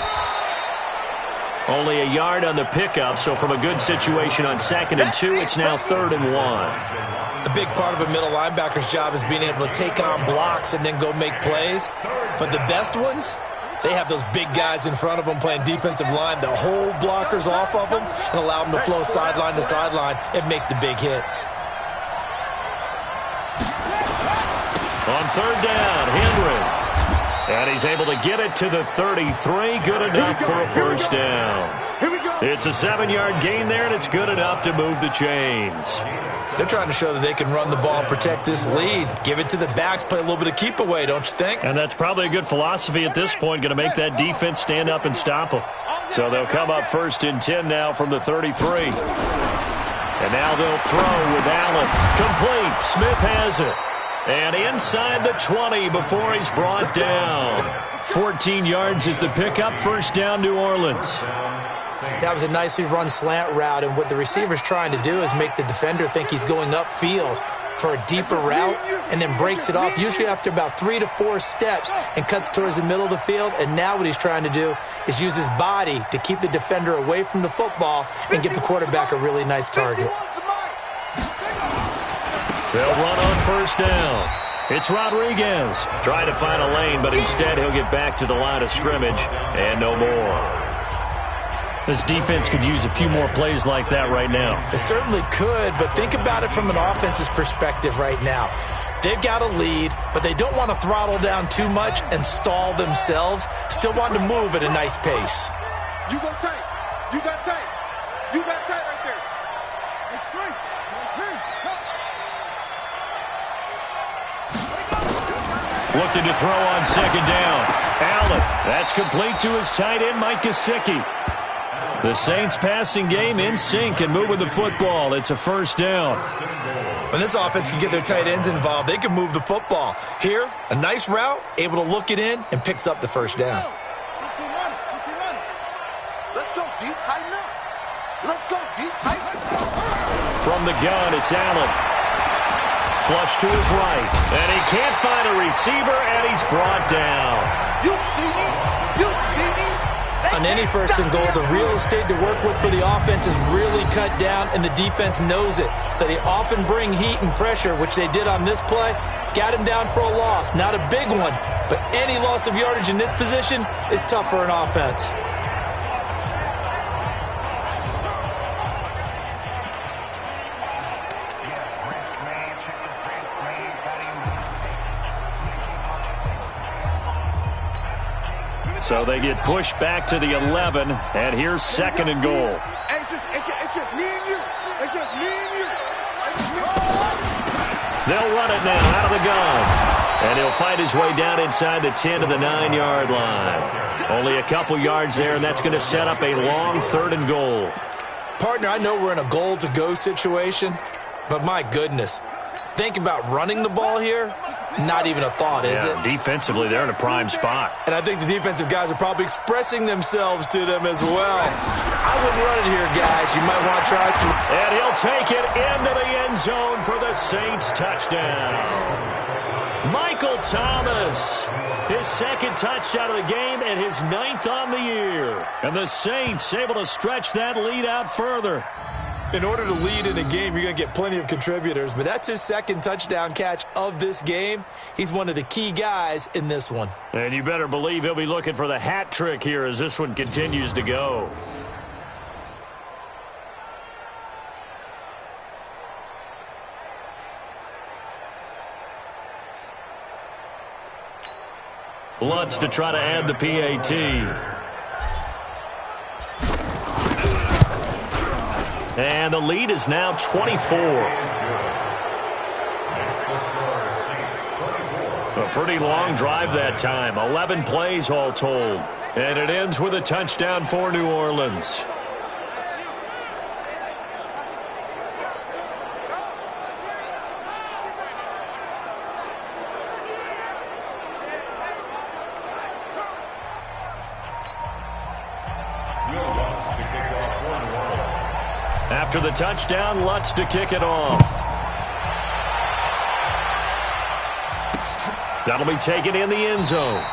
S4: Only a yard on the pickup, so from a good situation on 2nd and 2, it's now 3rd and 1.
S5: A big part of a middle linebacker's job is being able to take on blocks and then go make plays. But the best ones, they have those big guys in front of them playing defensive line that hold blockers off of them and allow them to flow sideline to sideline and make the big hits.
S4: On 3rd down, Henry. And he's able to get it to the 33. Good enough for a first down. It's a 7-yard gain there, and it's good enough to move the chains.
S5: They're trying to show that they can run the ball and protect this lead. Give it to the backs, play a little bit of keep away, don't you think?
S4: And that's probably a good philosophy at this point, going to make that defense stand up and stop them. So they'll come up 1st and 10 now from the 33. And now they'll throw with Allen. Complete. Smith has it. And inside the 20 before he's brought down. 14 yards is the pickup. First down, New Orleans.
S5: That was a nicely run slant route, and what the receiver's trying to do is make the defender think he's going upfield for a deeper route and then breaks it off, usually after about 3 to 4 steps, and cuts towards the middle of the field. And now what he's trying to do is use his body to keep the defender away from the football and give the quarterback a really nice target.
S4: They'll run on first down. It's Rodriguez trying to find a lane, but instead he'll get back to the line of scrimmage and no more. This defense could use a few more plays like that right now.
S5: It certainly could, but think about it from an offense's perspective right now. They've got a lead, but they don't want to throttle down too much and stall themselves. Still want to move at a nice pace.
S2: You go tight. You got tight. You got tight right there. It's free.
S4: Looking to throw on 2nd down. Allen. That's complete to his tight end, Mike Gesicki. The Saints passing game in sync and moving the football. It's a first down.
S5: When this offense can get their tight ends involved, they can move the football. Here, a nice route, able to look it in, and picks up the first down.
S2: Let's go deep, tighten up. Let's go deep, tighten up.
S4: From the gun, it's Allen. Flush to his right. And he can't find a receiver, and he's brought down.
S2: You see me? You see me?
S5: On any 1st and goal, the real estate to work with for the offense is really cut down, and the defense knows it. So they often bring heat and pressure, which they did on this play. Got him down for a loss. Not a big one, but any loss of yardage in this position is tough for an offense.
S4: So they get pushed back to the 11, and here's 2nd and goal.
S2: It's just me and you. It's just me and you.
S4: They'll run it now out of the gun. And he'll fight his way down inside the 10 to the 9-yard line. Only a couple yards there, and that's going to set up a long 3rd and goal.
S5: Partner, I know we're in a goal-to-go situation, but my goodness. Think about running the ball here. Not even a thought, is it?
S4: Defensively, they're in a prime spot.
S5: And I think the defensive guys are probably expressing themselves to them as well. I wouldn't run it here, guys. You might want to try to.
S4: And he'll take it into the end zone for the Saints touchdown. Michael Thomas, his 2nd touchdown of the game and his 9th on the year. And the Saints able to stretch that lead out further.
S5: In order to lead in a game, you're going to get plenty of contributors, but that's his second touchdown catch of this game. He's one of the key guys in this one.
S4: And you better believe he'll be looking for the hat trick here as this one continues to go. Lutz to try to add the PAT. And the lead is now 24. A pretty long drive that time. 11 plays all told. And it ends with a touchdown for New Orleans. After the touchdown, Lutz to kick it off. That'll be taken in the end zone.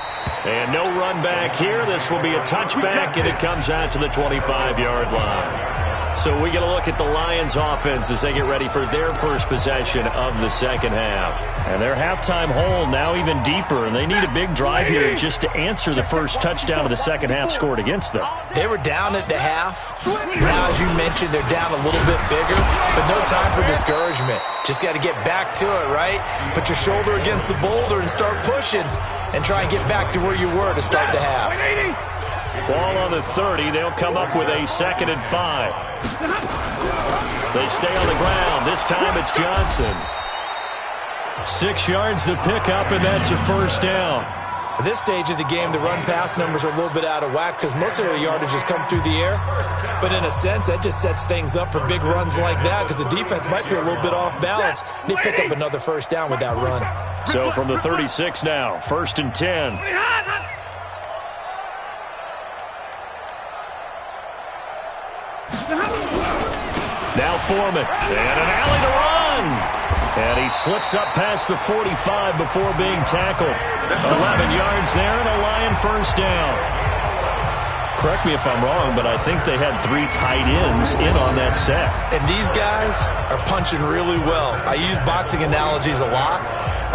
S4: And no run back here. This will be a touchback, and it comes out to the 25-yard line. So we get a look at the Lions offense as they get ready for their first possession of the second half. And their halftime hole now even deeper, and they need a big drive here just to answer the first touchdown of the second half scored against them.
S5: They were down at the half. Now, as you mentioned, they're down a little bit bigger, but no time for discouragement. Just got to get back to it, right? Put your shoulder against the boulder and start pushing and try and get back to where you were to start the half.
S4: Ball on the 30. They'll come up with a 2nd and 5. They stay on the ground. This time it's Johnson. 6 yards to pick up, and that's a first down.
S5: At this stage of the game, the run-pass numbers are a little bit out of whack because most of the yardage has come through the air. But in a sense, that just sets things up for big runs like that because the defense might be a little bit off balance. They pick up another first down with that run.
S4: So from the 36 now, 1st and 10. Now Foreman, and an alley to run. And he slips up past the 45 before being tackled. 11 yards there and a Lion first down. Correct me if I'm wrong, but I think they had 3 tight ends in on that set.
S5: And these guys are punching really well. I use boxing analogies a lot.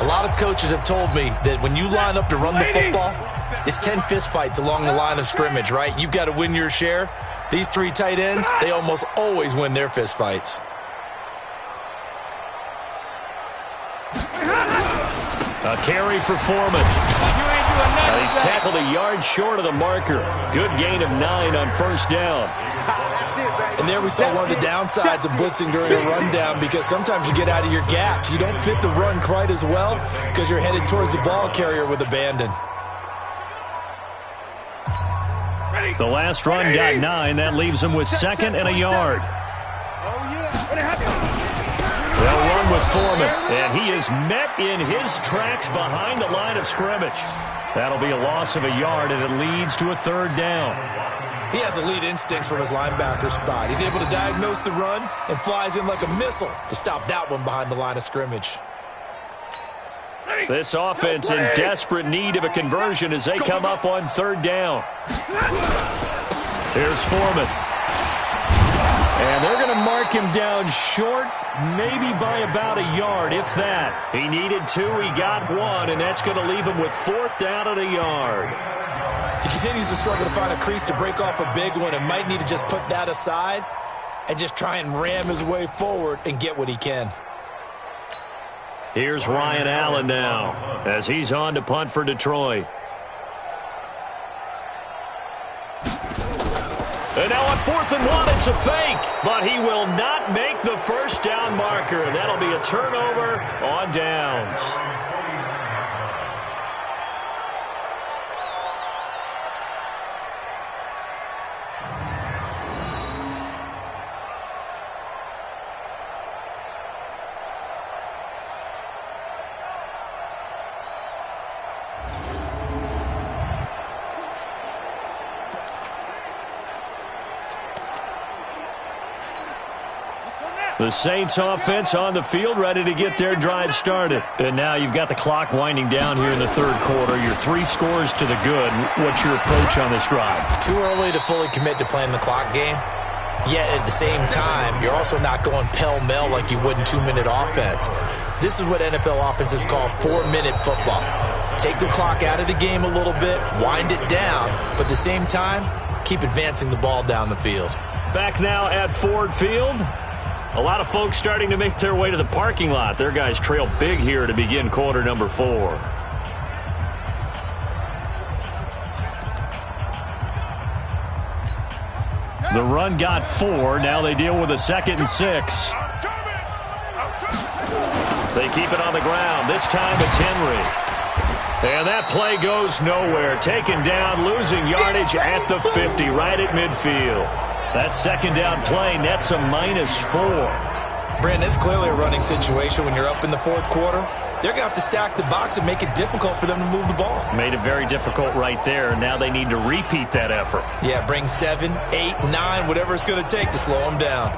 S5: A lot of coaches have told me that when you line up to run the football, it's 10 fistfights along the line of scrimmage, right? You've got to win your share. These 3 tight ends, they almost always win their fistfights.
S4: A carry for Foreman. He's tackled a yard short of the marker. Good gain of 9 on first down.
S5: And there we saw one of the downsides of blitzing during a rundown because sometimes you get out of your gaps. You don't fit the run quite as well because you're headed towards the ball carrier with abandon.
S4: The last run got 9. That leaves him with 2nd and a yard. They'll run with Foreman, and he is met in his tracks behind the line of scrimmage. That'll be a loss of a yard, and it leads to a 3rd down.
S5: He has elite instincts from his linebacker spot. He's able to diagnose the run and flies in like a missile to stop that one behind the line of scrimmage.
S4: This offense in desperate need of a conversion as they come up on 3rd down. Here's Foreman. And they're going to mark him down short, maybe by about a yard, if that. He needed 2, he got 1, and that's going to leave him with 4th down and a yard.
S5: He continues to struggle to find a crease to break off a big one and might need to just put that aside and just try and ram his way forward and get what he can.
S4: Here's Ryan Allen now as he's on to punt for Detroit. And now on 4th and 1, it's a fake, but he will not make the first down marker. And that'll be a turnover on downs. The Saints offense on the field, ready to get their drive started. And now you've got the clock winding down here in the 3rd quarter. You're 3 scores to the good. What's your approach on this drive?
S5: Too early to fully commit to playing the clock game. Yet at the same time, you're also not going pell-mell like you would in 2-minute offense. This is what NFL offenses call 4-minute football. Take the clock out of the game a little bit, wind it down, but at the same time, keep advancing the ball down the field.
S4: Back now at Ford Field. A lot of folks starting to make their way to the parking lot. Their guys trail big here to begin quarter number 4. The run got 4. Now they deal with a 2nd and 6. They keep it on the ground. This time it's Henry. And that play goes nowhere. Taken down, losing yardage at the 50, right at midfield. That 2nd down play nets a -4.
S5: Brandon, it's clearly a running situation when you're up in the 4th quarter. They're going to have to stack the box and make it difficult for them to move the ball.
S4: Made it very difficult right there. Now they need to repeat that effort.
S5: Yeah, bring 7, 8, 9, whatever it's going to take to slow them down.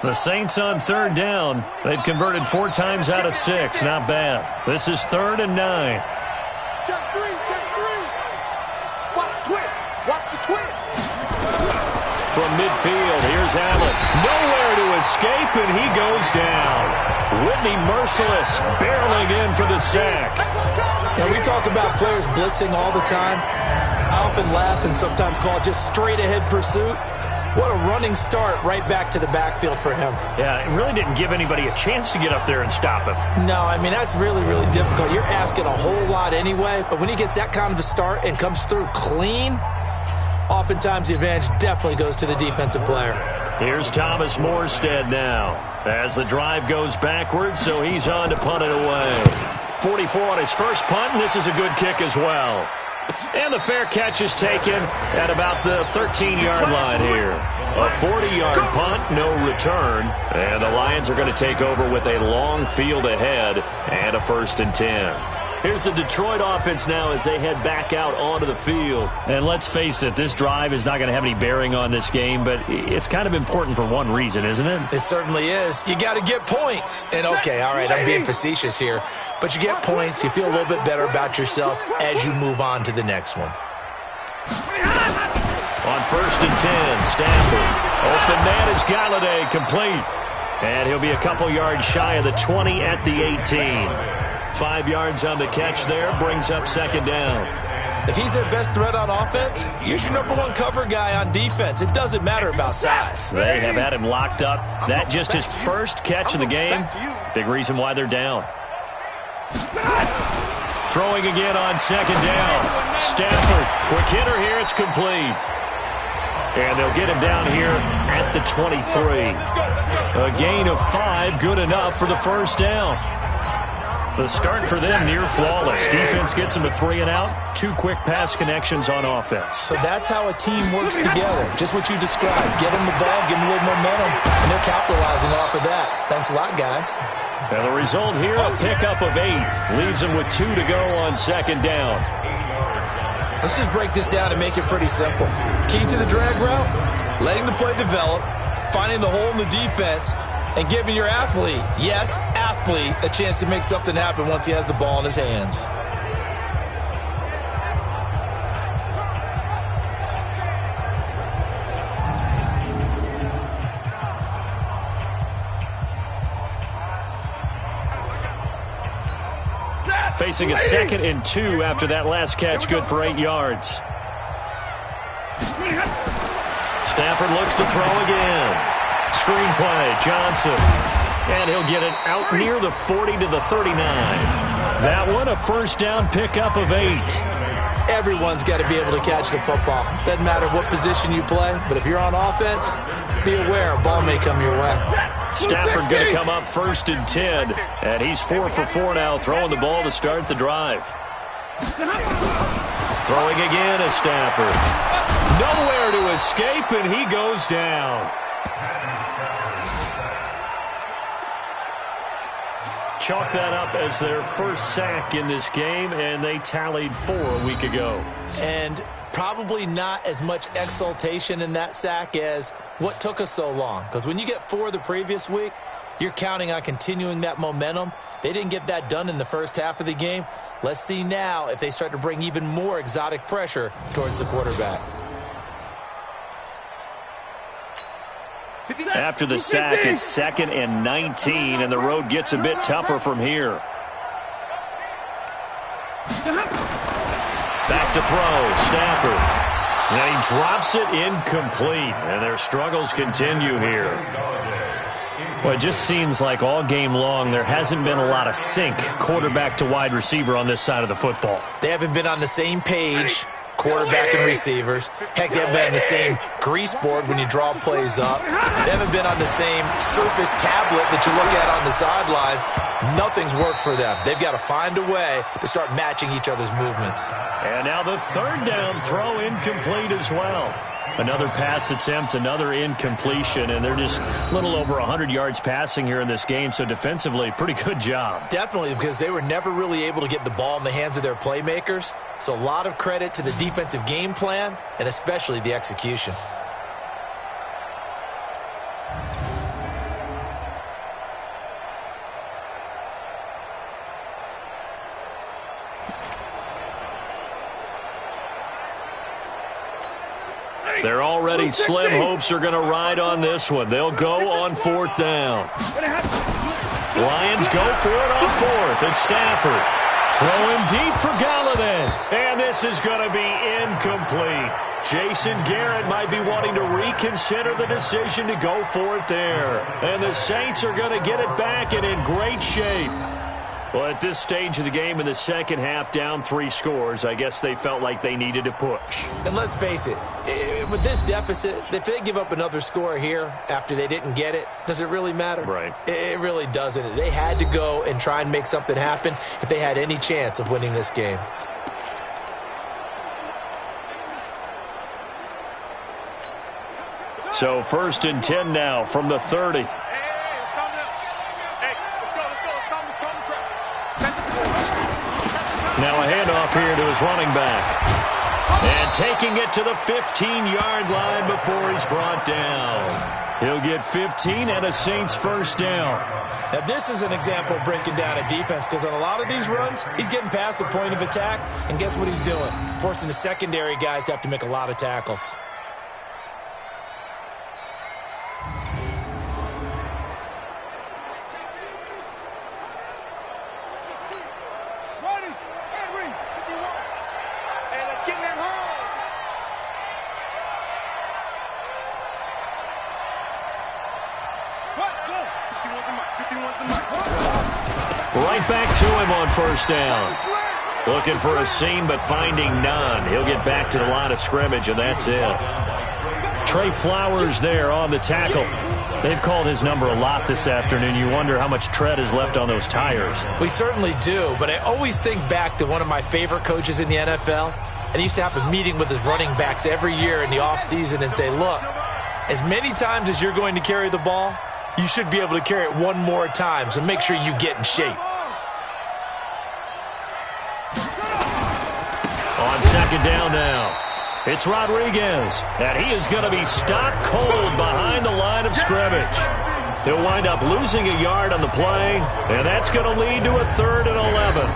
S4: The Saints on 3rd down. They've converted 4 times out of 6. Not bad. This is 3rd and 9.
S2: Check 3, check 3. Watch the twist. Watch the twist.
S4: From midfield, here's Allen. Nowhere to escape, and he goes down. Whitney Merciless barreling in for the sack.
S5: Now, we talk about players blitzing all the time. I often laugh and sometimes call it just straight-ahead pursuit. What a running start right back to the backfield for him.
S4: Yeah, it really didn't give anybody a chance to get up there and stop him.
S5: No, I mean, that's really, really difficult. You're asking a whole lot anyway, but when he gets that kind of a start and comes through clean, oftentimes the advantage definitely goes to the defensive player.
S4: Here's Thomas Morstead now as the drive goes backwards, so he's on to punt it away. 44 on his first punt, and this is a good kick as well. And the fair catch is taken at about the 13-yard line here. A 40-yard punt, no return. And the Lions are going to take over with a long field ahead and a 1st and 10. Here's the Detroit offense now as they head back out onto the field. And let's face it, this drive is not going to have any bearing on this game, but it's kind of important for one reason, isn't it?
S5: It certainly is. You got to get points. And okay, all right, I'm being facetious here, but you get points, you feel a little bit better about yourself as you move on to the next one.
S4: On 1st and 10, Stafford. Open man is Galladay, complete. And he'll be a couple yards shy of the 20 at the 18. 5 yards on the catch there, brings up 2nd down.
S5: If he's their best threat on offense, use your #1 cover guy on defense. It doesn't matter about size.
S4: They have had him locked up. That just his first catch of the game. Big reason why they're down. Throwing again on 2nd down. Stafford, quick hitter here, it's complete. And they'll get him down here at the 23. A gain of 5, good enough for the 1st down. The start for them near flawless. Defense gets them a 3 and out. 2 quick pass connections on offense.
S5: So that's how a team works together. Just what you described. Get them the ball, give them a little momentum, and they're capitalizing off of that. Thanks a lot, guys.
S4: And the result here, a pickup of 8. Leaves them with 2 to go on 2nd down.
S5: Let's just break this down and make it pretty simple. Key to the drag route, letting the play develop, finding the hole in the defense, and giving your athlete, yes, athlete, a chance to make something happen once he has the ball in his hands.
S4: Facing a 2nd and 2 after that last catch, good for 8 yards. Stafford looks to throw again. Screenplay, Johnson. And he'll get it out near the 40 to the 39. That one, a 1st down pickup of 8.
S5: Everyone's got to be able to catch the football. Doesn't matter what position you play, but if you're on offense, be aware a ball may come your way.
S4: Stafford going to come up 1st and 10, and he's 4 for 4 now, throwing the ball to start the drive. Throwing again is Stafford. Nowhere to escape, and he goes down. Chalk that up as their first sack in this game, and they tallied 4 a week ago.
S5: And probably not as much exultation in that sack as what took us so long. Because when you get 4 the previous week, You're counting on continuing that momentum. They didn't get that done in the first half of the game. Let's see now if they start to bring even more exotic pressure towards the quarterback.
S4: After the sack, it's 2nd and 19, and the road gets a bit tougher from here. Back to throw, Stafford. And he drops it incomplete, and their struggles continue here. Well, it just seems like all game long there hasn't been a lot of sync quarterback to wide receiver on this side of the football.
S5: They haven't been on the same page, quarterback and receivers. Heck, they haven't been on the same grease board when you draw plays up. They haven't been on the same Surface tablet that you look at on the sidelines. Nothing's worked for them. They've got to find a way to start matching each other's movements.
S4: And now the 3rd down throw incomplete as well. Another pass attempt, another incompletion, and they're just a little over 100 yards passing here in this game, so defensively, pretty good job.
S5: Definitely, because they were never really able to get the ball in the hands of their playmakers, so a lot of credit to the defensive game plan, and especially the execution.
S4: They're already slim hopes are going to ride on this one. They'll go on 4th down. Lions go for it on 4th. It's Stafford. Throwing deep for Galladay. And this is going to be incomplete. Jason Garrett might be wanting to reconsider the decision to go for it there. And the Saints are going to get it back and in great shape. Well, at this stage of the game in the second half, down 3 scores, I guess they felt like they needed to push.
S5: And let's face it, with this deficit, if they give up another score here after they didn't get it, does it really matter?
S4: Right.
S5: It really doesn't. They had to go and try and make something happen if they had any chance of winning this game.
S4: So 1st and 10 now from the 30. Now a handoff here to his running back. And taking it to the 15-yard line before he's brought down. He'll get 15 and a Saints 1st down.
S5: Now this is an example of breaking down a defense, because on a lot of these runs, he's getting past the point of attack, and guess what he's doing? Forcing the secondary guys to have to make a lot of tackles.
S4: Right back to him on 1st down. Looking for a seam, but finding none. He'll get back to the line of scrimmage, and that's it. Trey Flowers there on the tackle. They've called his number a lot this afternoon. You wonder how much tread is left on those tires.
S5: We certainly do, but I always think back to one of my favorite coaches in the NFL, and he used to have a meeting with his running backs every year in the offseason and say, look, as many times as you're going to carry the ball, you should be able to carry it one more time, so make sure you get in shape.
S4: On 2nd down now, it's Rodriguez, and he is going to be stopped cold behind the line of scrimmage. He'll wind up losing a yard on the play, and that's going to lead to a 3rd and 11.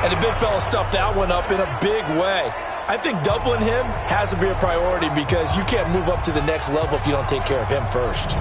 S5: And the big fella stuffed that one up in a big way. I think doubling him has to be a priority, because you can't move up to the next level if you don't take care of him first.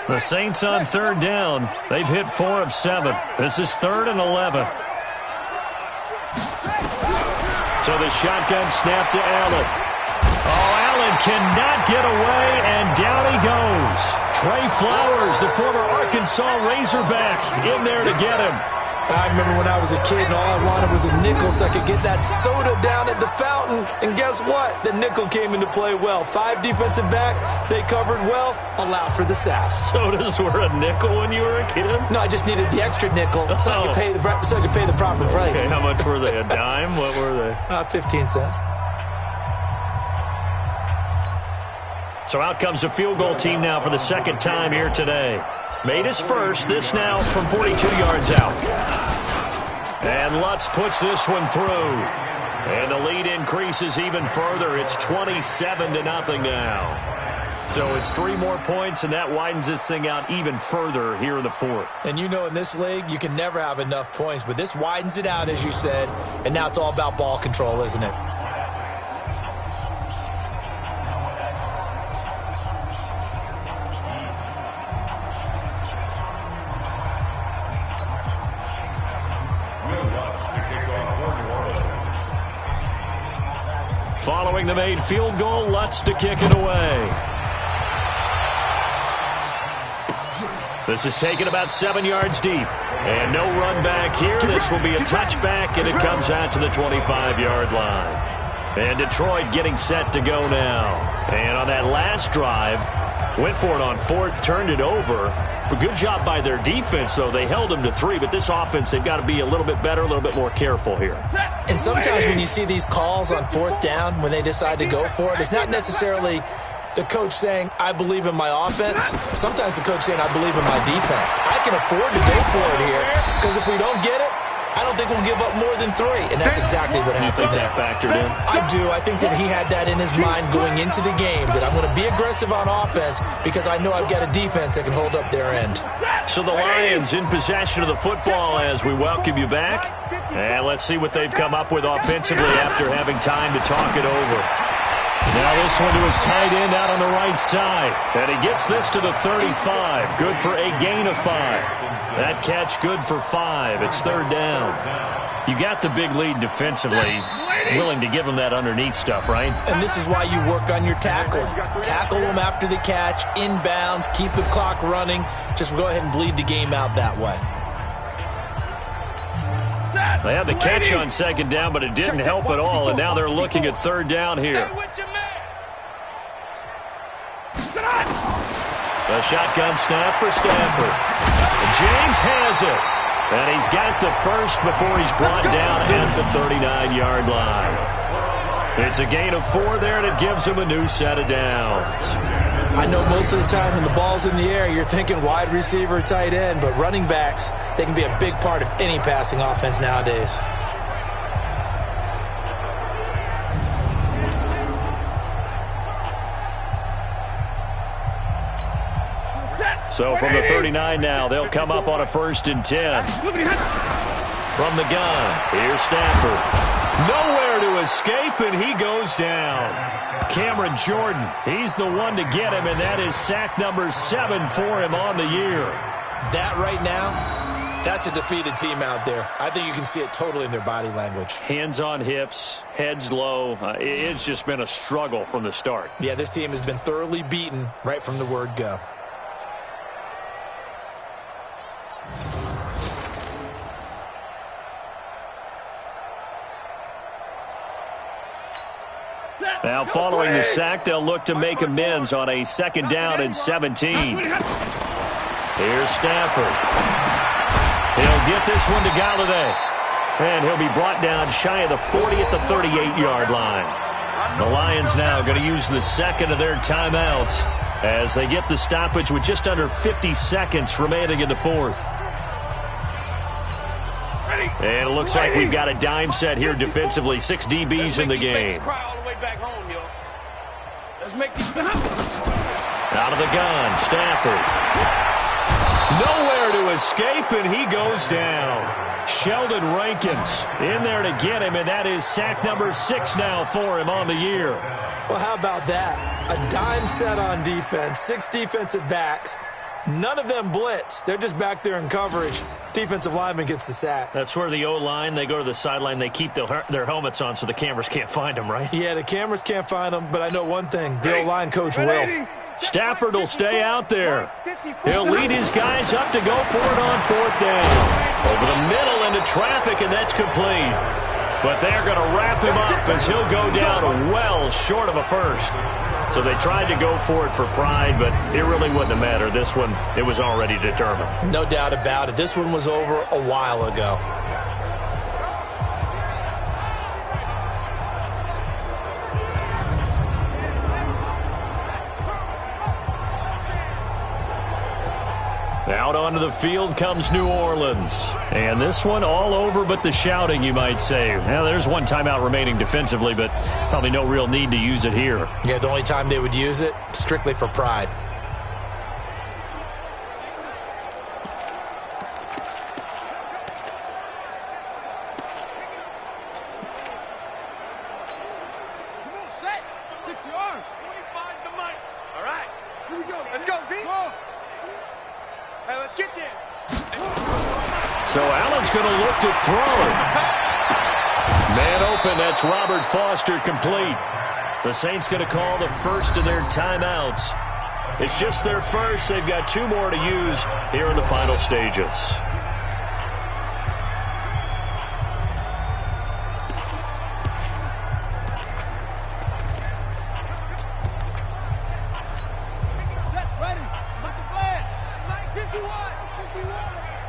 S4: The Saints on 3rd down. They've hit 4 of 7. This is 3rd and 11. So the shotgun snap to Allen. Oh, Allen cannot get away, and down he goes. Trey Flowers, the former Arkansas Razorback, in there to get him.
S5: I remember when I was a kid and all I wanted was a nickel so I could get that soda down at the fountain. And guess what? The nickel came into play well. 5 defensive backs, they covered well, allowed for the sacks.
S4: Sodas were a nickel when you were a kid?
S5: No, I just needed the extra nickel so I could pay the proper price.
S4: Okay, how much were they? A dime? What were they?
S5: 15 cents.
S4: So out comes the field goal team now for the second time here today. Made his first, this now from 42 yards out. And Lutz puts this one through. And the lead increases even further. It's 27-0 now. So it's 3 more points, and that widens this thing out even further here in the fourth.
S5: And you know in this league, you can never have enough points, but this widens it out, as you said, and now it's all about ball control, isn't it?
S4: Following the made field goal, Lutz to kick it away. This is taken about 7 yards deep. And no run back here. This will be a touchback, and it comes out to the 25-yard line. And Detroit getting set to go now. And on that last drive, went for it on 4th, turned it over. But good job by their defense, though. They held them to 3, but this offense, they've got to be a little bit better, a little bit more careful here.
S5: And sometimes when you see these calls on 4th down, when they decide to go for it, it's not necessarily the coach saying, I believe in my offense. Sometimes the coach saying, I believe in my defense. I can afford to go for it here, because if we don't get it, I don't think we'll give up more than 3, and that's exactly what happened there.
S4: That factored in?
S5: I do. I think that he had that in his mind going into the game, that I'm going to be aggressive on offense because I know I've got a defense that can hold up their end.
S4: So the Lions in possession of the football as we welcome you back. And let's see what they've come up with offensively after having time to talk it over. Now this one to his tight end out on the right side. And he gets this to the 35. Good for a gain of 5. That catch good for 5. It's 3rd down. You got the big lead defensively. Willing to give him that underneath stuff, right?
S5: And this is why you work on your tackling. Tackle them after the catch, inbounds, keep the clock running. Just go ahead and bleed the game out that way.
S4: They had the catch on 2nd down, but it didn't help at all. And now they're looking at 3rd down here. The shotgun snap for Stafford. James has it. And he's got the first before he's brought down at the 39-yard line. It's a gain of 4 there, and it gives him a new set of downs.
S5: I know most of the time when the ball's in the air, you're thinking wide receiver, tight end, but running backs, they can be a big part of any passing offense nowadays.
S4: So from the 39 now, they'll come up on a 1st and 10. From the gun, here's Stafford. Nowhere to escape, and he goes down. Cameron Jordan, he's the one to get him, and that is sack number 7 for him on the year.
S5: That right now, that's a defeated team out there. I think you can see it totally in their body language.
S4: Hands on hips, heads low. It's just been a struggle from the start.
S5: Yeah, this team has been thoroughly beaten right from the word go.
S4: Now following the sack, they'll look to make amends on a 2nd down and 17. Here's Stafford. He'll get this one to Galladay. And he'll be brought down shy of the 40 at the 38-yard line. The Lions now going to use the 2nd of their timeouts as they get the stoppage with just under 50 seconds remaining in the 4th. And it looks like we've got a dime set here defensively. 6 DBs in the game. Out of the gun, Stafford. Nowhere to escape, and he goes down. Sheldon Rankins in there to get him, and that is sack number 6 now for him on the year.
S5: Well, how about that? A dime set on defense, 6 defensive backs. None of them blitz. They're just back there in coverage. Defensive lineman gets the sack.
S4: That's where the O-line, they go to the sideline, they keep their helmets on so the cameras can't find them, right?
S5: Yeah, the cameras can't find them, but I know one thing. The O-line coach will.
S4: Stafford will stay out there. He'll lead his guys up to go for it on 4th down. Over the middle into traffic, and that's complete. But they're going to wrap him up as he'll go down well short of a first. So they tried to go for it for pride, but it really wouldn't have mattered. This one, it was already determined.
S5: No doubt about it. This one was over a while ago.
S4: Out onto the field comes New Orleans. And this one all over but the shouting, you might say. Now, there's one timeout remaining defensively, but probably no real need to use it here.
S5: Yeah, the only time they would use it, strictly for pride.
S2: Come on, set. 60 yards. 25 the mic. All right. Here we go. Let's go, D. Hey, let's get this.
S4: So Allen's going to look to throw it. Man open, that's Robert Foster complete. The Saints going to call the first of their timeouts. It's just their first. They've got 2 more to use here in the final stages.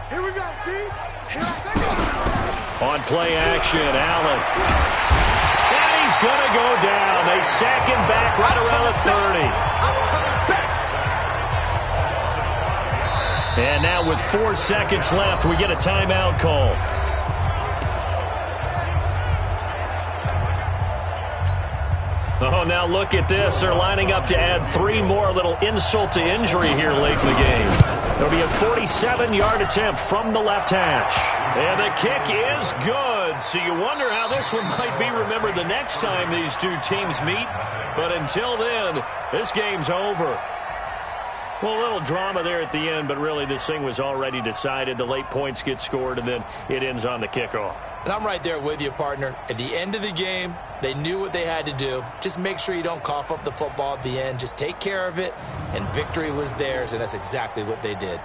S2: Here we go, T.
S4: On play action, Allen. And he's going to go down. They sack him back right around the 30. And now with 4 seconds left, we get a timeout call. Oh, now look at this. They're lining up to add 3 more. A little insult to injury here late in the game. There'll be a 47-yard attempt from the left hash. And the kick is good. So you wonder how this one might be remembered the next time these 2 teams meet. But until then, this game's over. Well, a little drama there at the end, but really this thing was already decided. The late points get scored, and then it ends on the kickoff.
S5: And I'm right there with you, partner. At the end of the game, they knew what they had to do. Just make sure you don't cough up the football at the end. Just take care of it, and victory was theirs, and that's exactly what they did.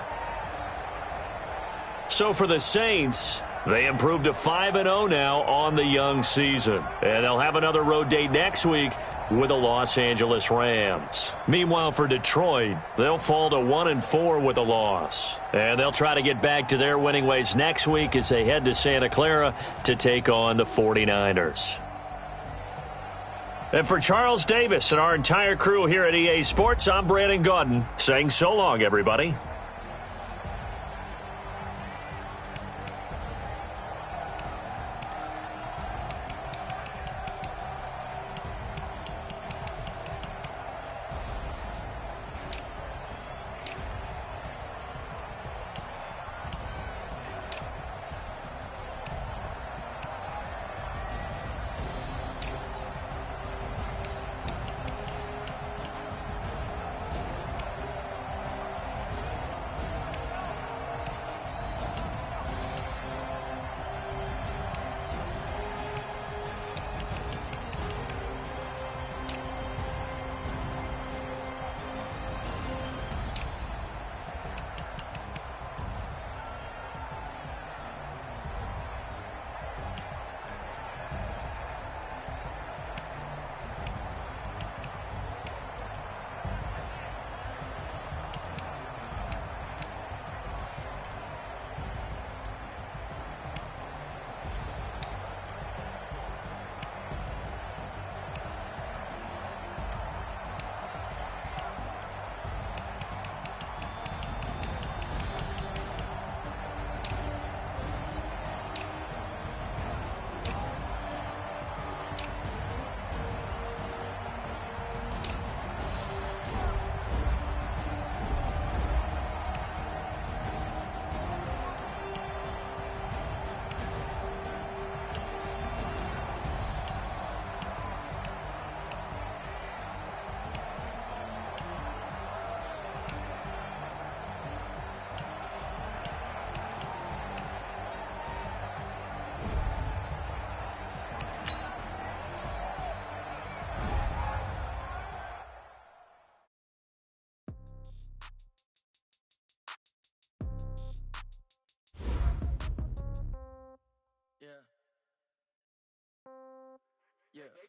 S4: So for the Saints, they improved to 5-0 now on the young season. And they'll have another road date next week with the Los Angeles Rams. Meanwhile, for Detroit, they'll fall to 1-4 with a loss. And they'll try to get back to their winning ways next week as they head to Santa Clara to take on the 49ers. And for Charles Davis and our entire crew here at EA Sports, I'm Brandon Gaudin saying so long, everybody.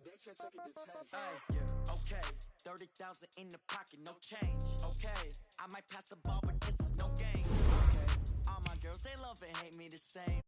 S1: Hey, yeah, okay. 30,000 in the pocket, no change. Okay, I might pass the ball, but this is no game. Okay, all my girls, they love and hate me the same.